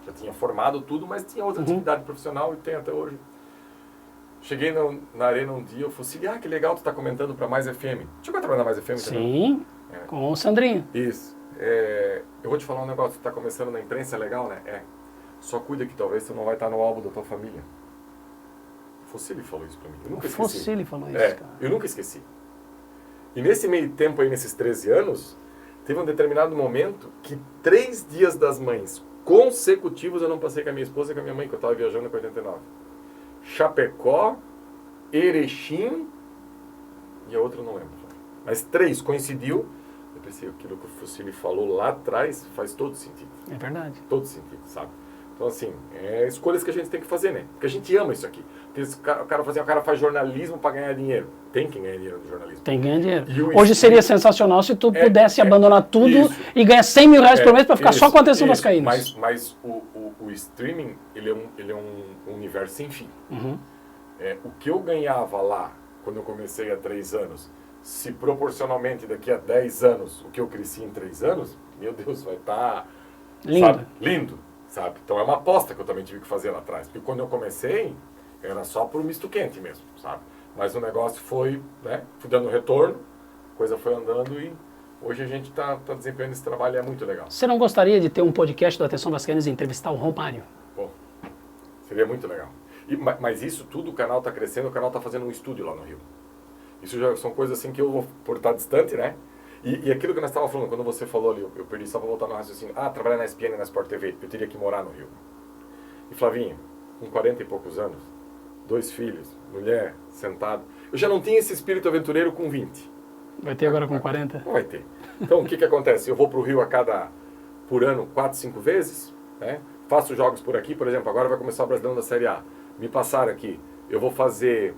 Já tinha formado tudo, mas tinha outra atividade profissional e tem até hoje. Cheguei na Arena um dia, eu falei assim, que legal tu tá comentando pra Mais FM. Chegou a trabalhar na Mais FM? Sim, com o Sandrinho. Isso. Eu vou te falar um negócio, tu tá começando na imprensa, é legal, né? Só cuida que talvez tu não vai estar no álbum da tua família. Fossili falou isso pra mim, eu nunca esqueci. Fossili falou isso, cara. Eu nunca esqueci. E nesse meio tempo aí, nesses 13 anos, teve um determinado momento que 3 dias das mães consecutivos eu não passei com a minha esposa e com a minha mãe, que eu tava viajando com 89. Chapecó, Erechim e a outra eu não lembro. Mas 3 coincidiu. Eu pensei, aquilo que o Fossili falou lá atrás faz todo sentido. É verdade. Todo sentido, sabe? Então, assim, escolhas que a gente tem que fazer, né? Porque a gente ama isso aqui. Porque o cara faz jornalismo para ganhar dinheiro. Tem quem ganha dinheiro no jornalismo. Tem que ganhar dinheiro. Hoje seria sensacional se tu pudesse abandonar tudo e ganhar 100 mil reais por mês para ficar só com a Atenção Vascaínos. Mas o streaming, ele é um universo sem fim. O que eu ganhava lá, quando eu comecei há 3 anos, se proporcionalmente daqui a 10 anos, o que eu cresci em 3 anos, meu Deus, vai estar... lindo. Sabe? Então é uma aposta que eu também tive que fazer lá atrás. Porque quando eu comecei, era só por misto quente mesmo, sabe? Mas o negócio foi, né? Fui dando retorno, a coisa foi andando e hoje a gente tá desempenhando esse trabalho e é muito legal. Você não gostaria de ter um podcast do Atenção Vascaínos e entrevistar o Romário? Bom, seria muito legal. Mas isso tudo, o canal tá crescendo, o canal tá fazendo um estúdio lá no Rio. Isso já são coisas assim que eu vou, por estar distante, né? E aquilo que nós estávamos falando, quando você falou ali, eu perdi só para voltar no raciocínio. Trabalhar na ESPN e na Sport TV, eu teria que morar no Rio. E Flavinho, com 40 e poucos anos, 2 filhos, mulher, sentado. Eu já não tinha esse espírito aventureiro com 20. Vai ter agora com 40? Não vai ter. Então, o que acontece? Eu vou para o Rio por ano, 4, 5 vezes, né? Faço jogos por aqui, por exemplo, agora vai começar o Brasileirão da Série A. Me passaram aqui, eu vou fazer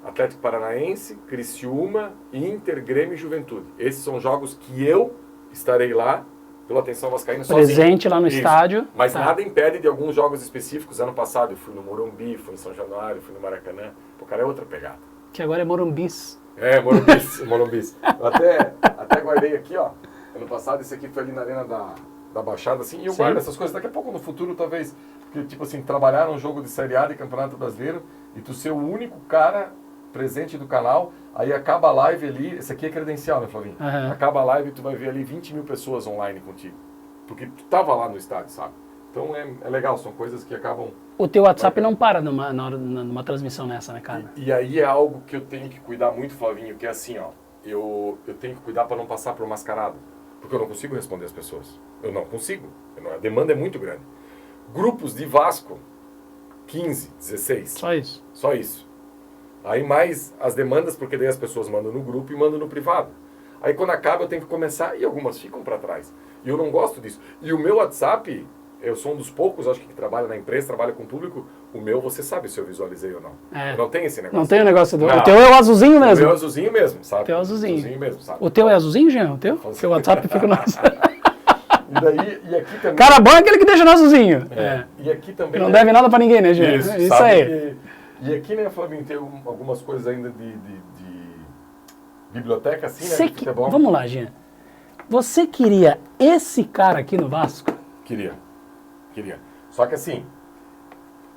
Atlético Paranaense, Criciúma, Inter, Grêmio e Juventude. Esses são jogos que eu estarei lá, pela Atenção Vascaína, presente sozinho. Lá no estádio. Mas nada impede de alguns jogos específicos. Ano passado eu fui no Morumbi, fui em São Januário, fui no Maracanã. O cara é outra pegada. Que agora é Morumbis. Morumbis. Eu até guardei aqui, ó. Ano passado esse aqui foi ali na Arena da Baixada, assim, e eu guardo essas coisas. Daqui a pouco, no futuro, talvez, porque, tipo assim, trabalhar num jogo de Série A de Campeonato Brasileiro e tu ser o único cara presente do canal, aí acaba a live ali, esse aqui é credencial, né, Flavinho? Acaba a live e tu vai ver ali 20 mil pessoas online contigo. Porque tu tava lá no estádio, sabe? Então é legal, são coisas que acabam... O teu WhatsApp não para numa transmissão nessa, né, cara? E aí é algo que eu tenho que cuidar muito, Flavinho, que é assim, ó, eu tenho que cuidar para não passar por mascarado. Porque eu não consigo responder as pessoas. Eu não consigo. A demanda é muito grande. Grupos de Vasco, 15, 16. Só isso. Só isso. Aí mais as demandas, porque daí as pessoas mandam no grupo e mandam no privado. Aí quando acaba eu tenho que começar e algumas ficam para trás. E eu não gosto disso. E o meu WhatsApp, eu sou um dos poucos, acho que trabalha na empresa, trabalha com o público. O meu, você sabe se eu visualizei ou não. É. Não tem esse negócio. Não tem o negócio do... Não. O teu é o azulzinho O mesmo. meu é azulzinho mesmo, sabe? O teu é azulzinho. Azulzinho mesmo, sabe? O teu é azulzinho, Jean? O teu? Seu WhatsApp fica no... E daí, e aqui também... Cara bom é aquele que deixa no azulzinho. E aqui também... Não deve nada pra ninguém, né, Jean? Isso sabe? aí. E aqui, né, Flavinho, tem algumas coisas ainda de biblioteca, assim, Você né? De futebol. Vamos lá, Jean. Você queria esse cara aqui no Vasco? Queria. Só que assim,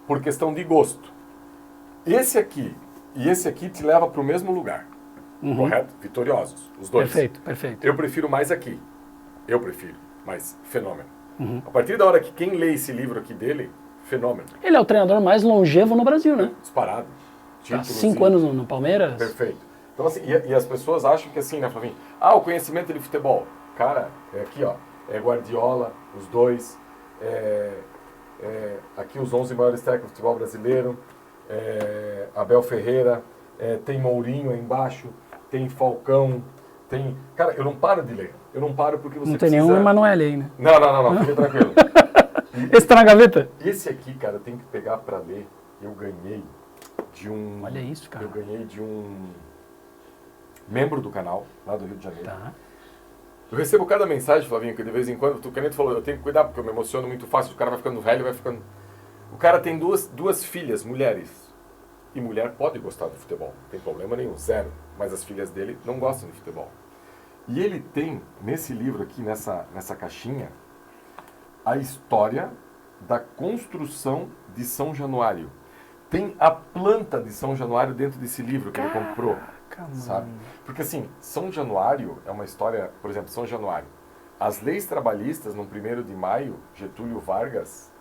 por questão de gosto. Esse aqui e esse aqui te leva para o mesmo lugar. Correto? Vitoriosos, os dois. Perfeito. Eu prefiro mais aqui. Mas fenômeno. A partir da hora que quem lê esse livro aqui dele, fenômeno. Ele é o treinador mais longevo no Brasil, né? Disparado. Há 5 anos no Palmeiras. Perfeito. Então assim, e as pessoas acham que assim, né, Flavinho? Ah, o conhecimento de futebol. Cara, é aqui, ó. É Guardiola, os dois. Aqui os 11 maiores técnicos do futebol brasileiro. Abel Ferreira. Tem Mourinho aí embaixo. Tem Falcão. Tem... Cara, eu não paro de ler. Eu não paro porque você Não tem precisa... nenhum Emanuele aí, né? Não. Fica tranquilo. Esse tá na gaveta? Esse aqui, cara, tem que pegar pra ler. Eu ganhei de um... Olha isso, cara. Eu ganhei de um membro do canal, lá do Rio de Janeiro. Tá. Eu recebo cada mensagem, Flavinho, que de vez em quando, o Canete falou, eu tenho que cuidar porque eu me emociono muito fácil, o cara vai ficando velho, vai ficando... O cara tem duas filhas, mulheres. E mulher pode gostar do futebol, não tem problema nenhum, zero. Mas as filhas dele não gostam de futebol. E ele tem, nesse livro aqui, nessa caixinha, a história da construção de São Januário. Tem a planta de São Januário dentro desse livro que ele comprou, sabe? Porque assim, São Januário é uma história, por exemplo, São Januário. As leis trabalhistas, no 1º de maio, Getúlio Vargas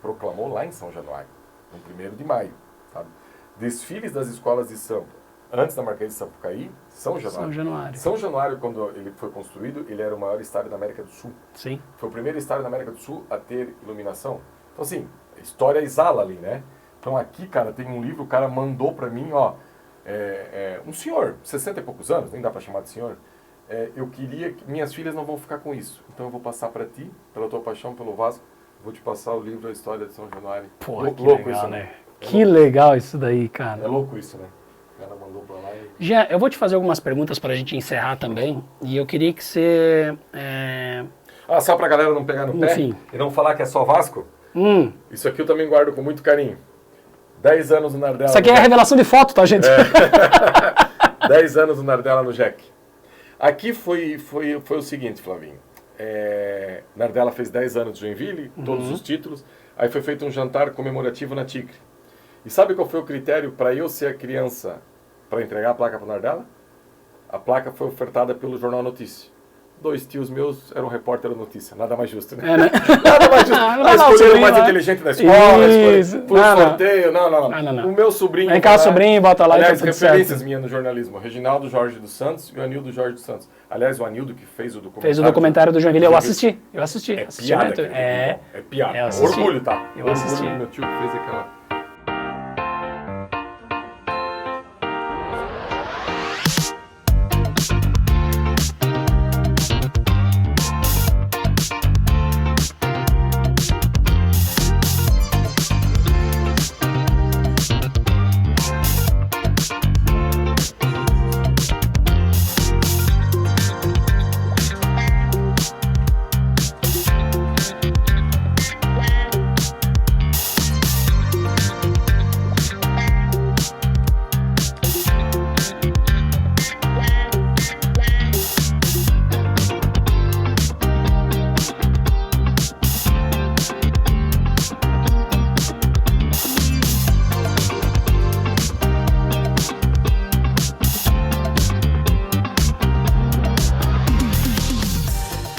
proclamou lá em São Januário, no 1º de maio, sabe? Desfiles das escolas de samba, antes da Marquês de Sapucaí, São Januário. São Januário, quando ele foi construído, ele era o maior estádio da América do Sul. Sim. Foi o primeiro estádio da América do Sul a ter iluminação. Então, assim, a história exala ali, né? Então, aqui, cara, tem um livro, o cara mandou pra mim, ó, um senhor, 60 e poucos anos, nem dá pra chamar de senhor, eu queria que minhas filhas não vão ficar com isso. Então, eu vou passar pra ti, pela tua paixão pelo Vasco, vou te passar o livro A História de São Januário. Pô, que louco legal, isso, né? Que legal isso daí, cara. É louco isso, né? O cara mandou pra lá e... Jean, eu vou te fazer algumas perguntas pra gente encerrar também. E eu queria que você... só pra galera não pegar no Enfim. pé e não falar que é só Vasco? Isso aqui eu também guardo com muito carinho. 10 anos no Nardella. Isso aqui é a revelação de foto, tá, gente? 10 anos no Nardella no Jack. Aqui foi o seguinte, Flavinho. Nardella fez 10 anos de Joinville, todos os títulos. Aí foi feito um jantar comemorativo na Tigre. E sabe qual foi o critério para eu ser a criança para entregar a placa para o Nardella? A placa foi ofertada pelo Jornal Notícia. 2 tios meus eram repórter da notícia. Nada mais justo, né? Né? Nada mais justo. Escolheram o mais inteligente da escola, por sorteio. Não. O meu sobrinho... Vem cá, sobrinho, bota lá. Aliás, e tá referências minhas no jornalismo. Reginaldo Jorge dos Santos e o Anildo Jorge dos Santos. Aliás, o Anildo que fez o documentário... Fez o documentário do Joinville. Eu assisti. É piada. É piada. Orgulho, tá? Eu assisti. Orgulho do meu tio que fez aquela...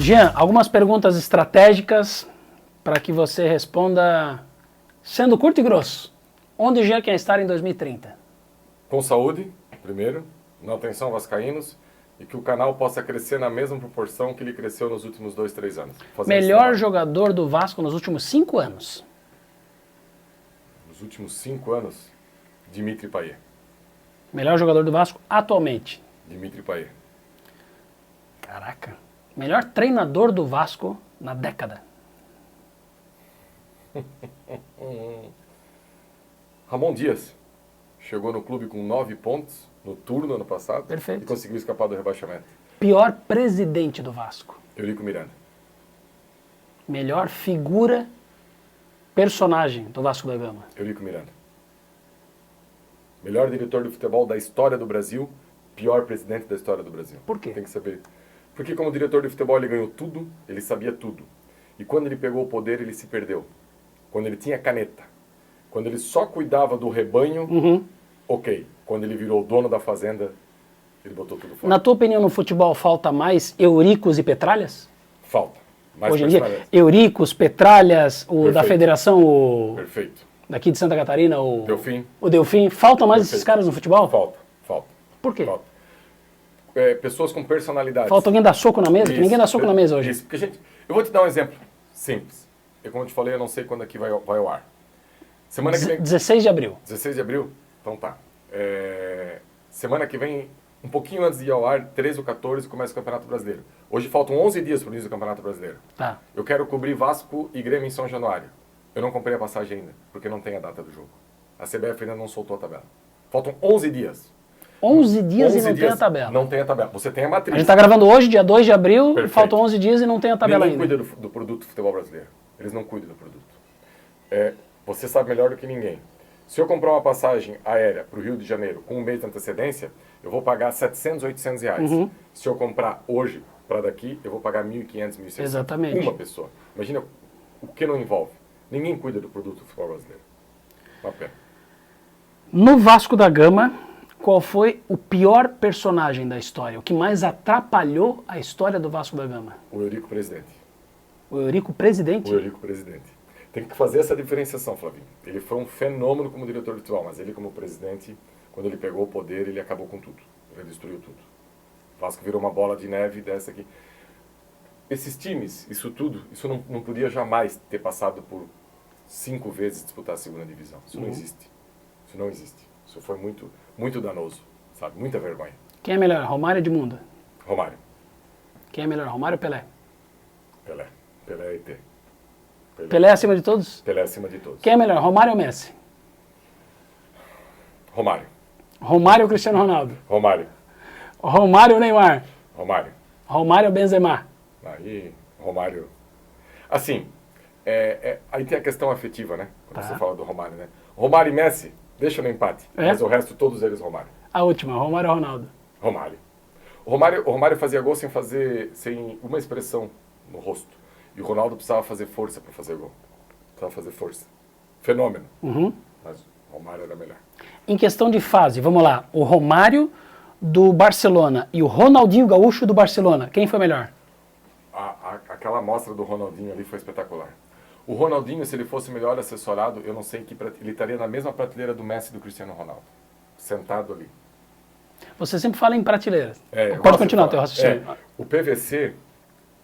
Jean, algumas perguntas estratégicas para que você responda sendo curto e grosso. Onde o Jean quer estar em 2030? Com saúde, primeiro. Na atenção, vascaínos. e que o canal possa crescer na mesma proporção que ele cresceu nos últimos 2, 3 anos. Fazendo esse Melhor trabalho. jogador do Vasco nos últimos 5 anos. Nos últimos 5 anos, Dimitri Payet. Melhor jogador do Vasco atualmente. Dimitri Payet. Caraca. Melhor treinador do Vasco na década. Ramon Dias. Chegou no clube com 9 pontos no turno ano passado. Perfeito. E conseguiu escapar do rebaixamento. Pior presidente do Vasco. Eurico Miranda. Melhor figura, personagem do Vasco da Gama. Eurico Miranda. Melhor diretor de futebol da história do Brasil, pior presidente da história do Brasil. Por quê? Tem que saber. Porque como diretor de futebol ele ganhou tudo, ele sabia tudo. E quando ele pegou o poder, ele se perdeu. Quando ele tinha caneta. Quando ele só cuidava do rebanho, ok. Quando ele virou o dono da fazenda, ele botou tudo fora. Na tua opinião, no futebol falta mais Euricos e Petralhas? Falta. Mais Hoje em dia, personalidade. Euricos, Petralhas, o da Perfeito. federação, o Perfeito. daqui de Santa Catarina, o Delfim. O Delfim. Falta mais Perfeito. esses caras no futebol? Falta. Por quê? Falta. Pessoas com personalidade. Falta alguém dar soco na mesa? Que ninguém dá soco na mesa hoje. Isso, porque eu vou te dar um exemplo simples. E como eu te falei, eu não sei quando aqui vai ao ar. Semana que vem... 16 de abril. 16 de abril? Então tá. Semana que vem, um pouquinho antes de ir ao ar, 13 ou 14, começa o Campeonato Brasileiro. Hoje faltam 11 dias para o início do Campeonato Brasileiro. Tá. Eu quero cobrir Vasco e Grêmio em São Januário. Eu não comprei a passagem ainda, porque não tem a data do jogo. A CBF ainda não soltou a tabela. Faltam 11 dias. 11 dias 11 e não tem dias, a tabela. Não tem a tabela. Você tem a matriz. A gente está gravando hoje, dia 2 de abril, Perfeito. faltam 11 dias e não tem a tabela Ninguém ainda. cuida do produto do futebol brasileiro. Eles não cuidam do produto. Você sabe melhor do que ninguém. Se eu comprar uma passagem aérea para o Rio de Janeiro com um mês de antecedência, eu vou pagar 700, 800 reais. Se eu comprar hoje para daqui, eu vou pagar 1.500, 1.600. Exatamente. Uma pessoa. Imagina o que não envolve. Ninguém cuida do produto do futebol brasileiro. Uma pena. No Vasco da Gama, qual foi o pior personagem da história? O que mais atrapalhou a história do Vasco da Gama? O Eurico presidente. O Eurico presidente? O Eurico presidente. Tem que fazer essa diferenciação, Flavinho. Ele foi um fenômeno como diretor de futebol, mas ele como presidente, quando ele pegou o poder, ele acabou com tudo. Ele destruiu tudo. O Vasco virou uma bola de neve dessa aqui. Esses times, isso tudo, isso não podia jamais ter passado por 5 vezes disputar a segunda divisão. Isso não existe. Isso não existe. Isso foi muito, muito danoso, sabe? Muita vergonha. Quem é melhor, Romário ou Edmundo? Romário. Quem é melhor, Romário ou Pelé? Pelé. Pelé e T. Pelé acima de todos? Pelé acima de todos. Quem é melhor, Romário ou Messi? Romário. Romário ou Cristiano Ronaldo? Romário. Romário ou Neymar? Romário. Romário ou Benzema? Aí, Romário... Assim, aí tem a questão afetiva, né? Quando Tá. você fala do Romário, né? Romário e Messi, deixa no empate. Mas o resto, todos eles, Romário. A última, Romário ou Ronaldo? Romário. O Romário fazia gol sem uma expressão no rosto. E o Ronaldo precisava fazer força para fazer gol. Precisava fazer força. Fenômeno. Mas o Romário era melhor. Em questão de fase, vamos lá. O Romário do Barcelona e o Ronaldinho Gaúcho do Barcelona. Quem foi melhor? Aquela amostra do Ronaldinho ali foi espetacular. O Ronaldinho, se ele fosse melhor assessorado, eu não sei ele estaria na mesma prateleira do Messi e do Cristiano Ronaldo. Sentado ali. Você sempre fala em prateleiras. Eu Pode gosto de continuar falar. teu raciocínio. O PVC,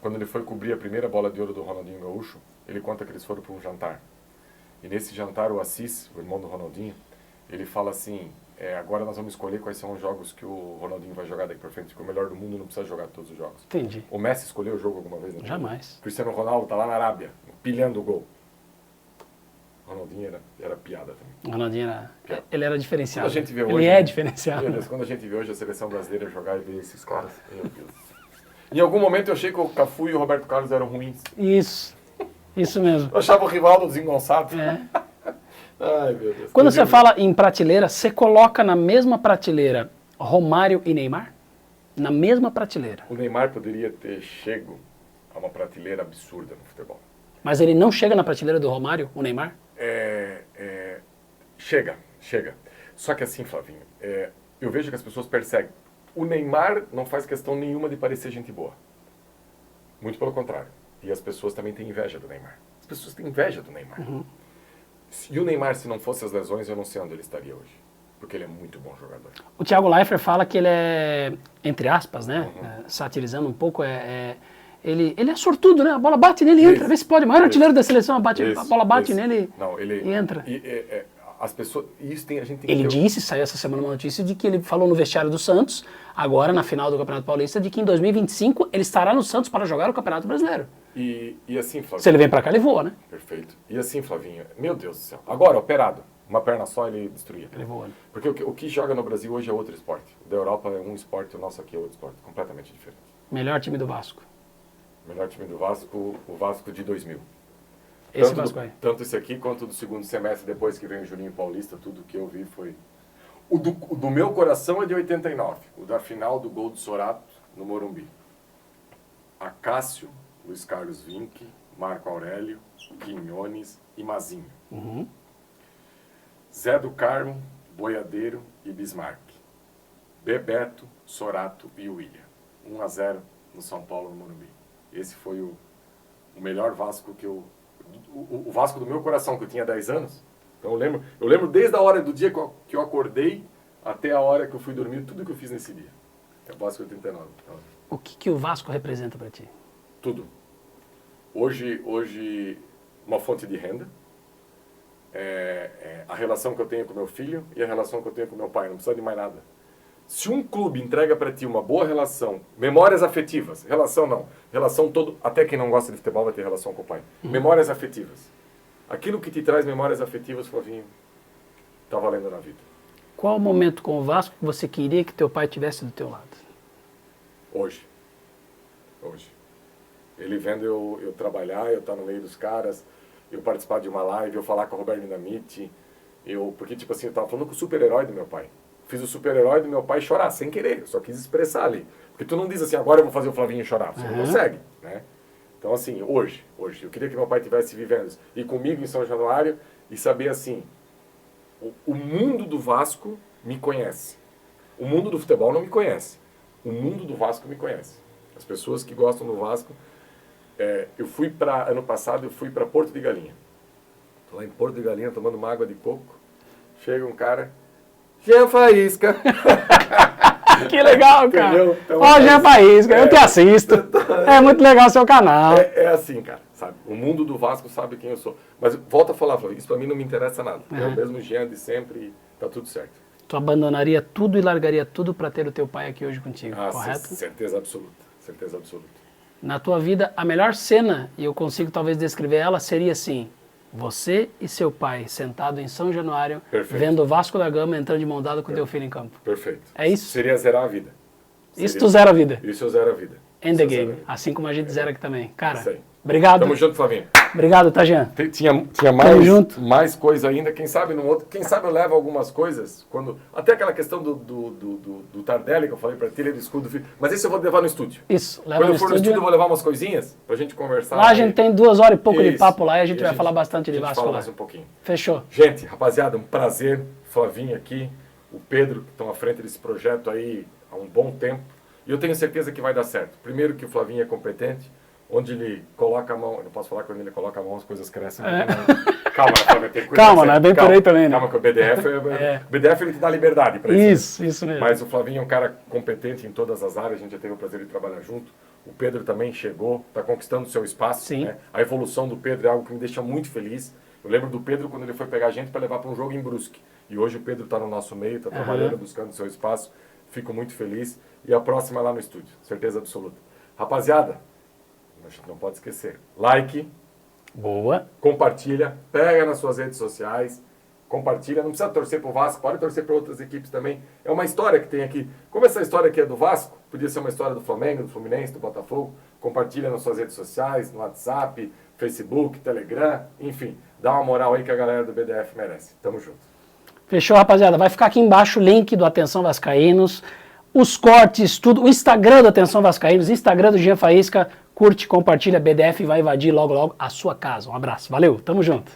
quando ele foi cobrir a primeira bola de ouro do Ronaldinho Gaúcho, ele conta que eles foram para um jantar. E nesse jantar, o Assis, o irmão do Ronaldinho, ele fala assim, agora nós vamos escolher quais são os jogos que o Ronaldinho vai jogar daqui para frente, porque o melhor do mundo não precisa jogar todos os jogos. Entendi. O Messi escolheu o jogo alguma vez? Jamais. Cristiano Ronaldo está lá na Arábia, pilhando o gol. O Ronaldinho era piada também. O Ronaldinho ele era diferenciado. Quando a gente vê ele hoje, é diferenciado. Meu Deus, quando a gente vê hoje a seleção brasileira jogar e ver esses caras, meu Deus. Em algum momento eu achei que o Cafu e o Roberto Carlos eram ruins. Isso mesmo. Eu achava o Rivaldo desengonçado. É. Ai, meu Deus. Quando você fala em prateleira, você coloca na mesma prateleira Romário e Neymar? Na mesma prateleira. O Neymar poderia ter chego a uma prateleira absurda no futebol. Mas ele não chega na prateleira do Romário, o Neymar? Chega. Só que assim, Flavinho, eu vejo que as pessoas perseguem. O Neymar não faz questão nenhuma de parecer gente boa. Muito pelo contrário. E as pessoas também têm inveja do Neymar. As pessoas têm inveja do Neymar. E o Neymar, se não fosse as lesões, eu não sei onde ele estaria hoje. Porque ele é muito bom jogador. O Thiago Leifert fala que ele é, entre aspas, né, satirizando um pouco, ele é sortudo, né? A bola bate nele e entra. Vê se pode. O maior artilheiro da seleção, a bola bate nele e entra. As pessoas... Isso a gente tem Ele que ter... disse, saiu essa semana uma notícia de que ele falou no vestiário do Santos, agora na final do Campeonato Paulista, de que em 2025 ele estará no Santos para jogar o Campeonato Brasileiro. E assim, Flavinho... Se ele vem para cá, ele voa, né? Perfeito. E assim, Flavinho, meu Deus do céu. Agora, operado. Uma perna só, ele destruía. Ele voa. Né? Porque o que joga no Brasil hoje é outro esporte. O da Europa é um esporte, o nosso aqui é outro esporte. Completamente diferente. Melhor time do Vasco. Melhor time do Vasco, o Vasco de 2000. Esse Vasco aí. Tanto esse aqui quanto do segundo semestre, depois que veio o Juninho Paulista, tudo que eu vi foi... O do meu coração é de 89. O da final do gol do Sorato, no Morumbi. Acácio, Luiz Carlos Vinck, Marco Aurélio, Quinhones e Mazinho. Zé do Carmo, Boiadeiro e Bismarck. Bebeto, Sorato e William. 1-0 no São Paulo, no Morumbi. Esse foi o melhor Vasco que eu... O Vasco do meu coração, que eu tinha 10 anos. Então eu lembro desde a hora do dia que eu acordei até a hora que eu fui dormir, tudo que eu fiz nesse dia. É o Vasco 89. Então, o que o Vasco representa para ti? Tudo. Hoje uma fonte de renda. A relação que eu tenho com meu filho e a relação que eu tenho com meu pai. Não precisa de mais nada. Se um clube entrega para ti uma boa relação, memórias afetivas, relação todo, até quem não gosta de futebol vai ter relação com o pai. Memórias afetivas. Aquilo que te traz memórias afetivas, Flavinho, tá valendo na vida. Qual o momento com o Vasco que você queria que teu pai tivesse do teu lado? Hoje. Ele vendo eu trabalhar, eu estar no meio dos caras, eu participar de uma live, eu falar com o Roberto Dinamite, porque tipo assim, eu tava falando com o super-herói do meu pai. Fiz o super-herói do meu pai chorar, sem querer, eu só quis expressar ali. Porque tu não diz assim, agora eu vou fazer o Flavinho chorar, você não consegue, né? Então assim, hoje, eu queria que meu pai estivesse vivendo isso, e comigo em São Januário, e saber assim, o mundo do Vasco me conhece. O mundo do futebol não me conhece. O mundo do Vasco me conhece. As pessoas que gostam do Vasco, ano passado eu fui para Porto de Galinha. Tô lá em Porto de Galinha tomando uma água de coco, chega um cara... Jean Faísca. Que legal, cara. Então, ó, Jean Faísca, eu te assisto. É muito legal o seu canal. É assim, cara, sabe? O mundo do Vasco sabe quem eu sou. Mas volta a falar, isso pra mim não me interessa nada. É o mesmo Jean de sempre e tá tudo certo. Tu abandonaria tudo e largaria tudo pra ter o teu pai aqui hoje contigo, correto? Certeza absoluta. Certeza absoluta. Na tua vida, a melhor cena, e eu consigo talvez descrever ela, seria assim... Você e seu pai sentado em São Januário, vendo o Vasco da Gama entrando de mão dada com teu filho em campo. Perfeito. É isso? Seria zerar a vida. Isso tu zera a vida. Isso eu zero a vida. End the game. Assim como a gente zera aqui também. Cara, isso aí. Obrigado. Tamo junto, Flavinho. Obrigado, tá, Jean? Tinha mais coisa ainda, quem sabe no outro. Quem sabe eu levo algumas coisas, até aquela questão do Tardelli que eu falei pra ti, do escudo. Mas esse eu vou levar no estúdio. Isso, leva Quando no eu for no estúdio eu vou levar umas coisinhas pra gente conversar. Lá a gente tem 2 horas e pouco de papo lá e a gente vai falar bastante de Vasco lá. Mais um pouquinho. Fechou. Gente, rapaziada, um prazer. Flavinho aqui, o Pedro, que estão à frente desse projeto aí há um bom tempo. E eu tenho certeza que vai dar certo. Primeiro que o Flavinho é competente. Onde ele coloca a mão, eu não posso falar que quando ele coloca a mão as coisas crescem. Calma, vai ter cuidado. Calma, não é bem por aí também, né? Calma, que o BDF, o BDF ele te dá liberdade para isso. Isso mesmo. Mas o Flavinho é um cara competente em todas as áreas, a gente já teve o prazer de trabalhar junto. O Pedro também chegou, está conquistando o seu espaço. Sim. Né? A evolução do Pedro é algo que me deixa muito feliz. Eu lembro do Pedro quando ele foi pegar a gente para levar para um jogo em Brusque. E hoje o Pedro está no nosso meio, está trabalhando, buscando o seu espaço. Fico muito feliz. E a próxima é lá no estúdio, certeza absoluta. Rapaziada, não pode esquecer. Like. Boa. Compartilha. Pega nas suas redes sociais. Compartilha. Não precisa torcer pro Vasco. Pode torcer para outras equipes também. É uma história que tem aqui. Como essa história aqui é do Vasco, podia ser uma história do Flamengo, do Fluminense, do Botafogo. Compartilha nas suas redes sociais, no WhatsApp, Facebook, Telegram. Enfim, dá uma moral aí que a galera do BDF merece. Tamo junto. Fechou, rapaziada. Vai ficar aqui embaixo o link do Atenção Vascaínos. Os cortes, tudo. O Instagram do Atenção Vascaínos, Instagram do Jean Faísca. Curte, compartilha, BDF vai invadir logo, logo a sua casa. Um abraço. Valeu, tamo junto.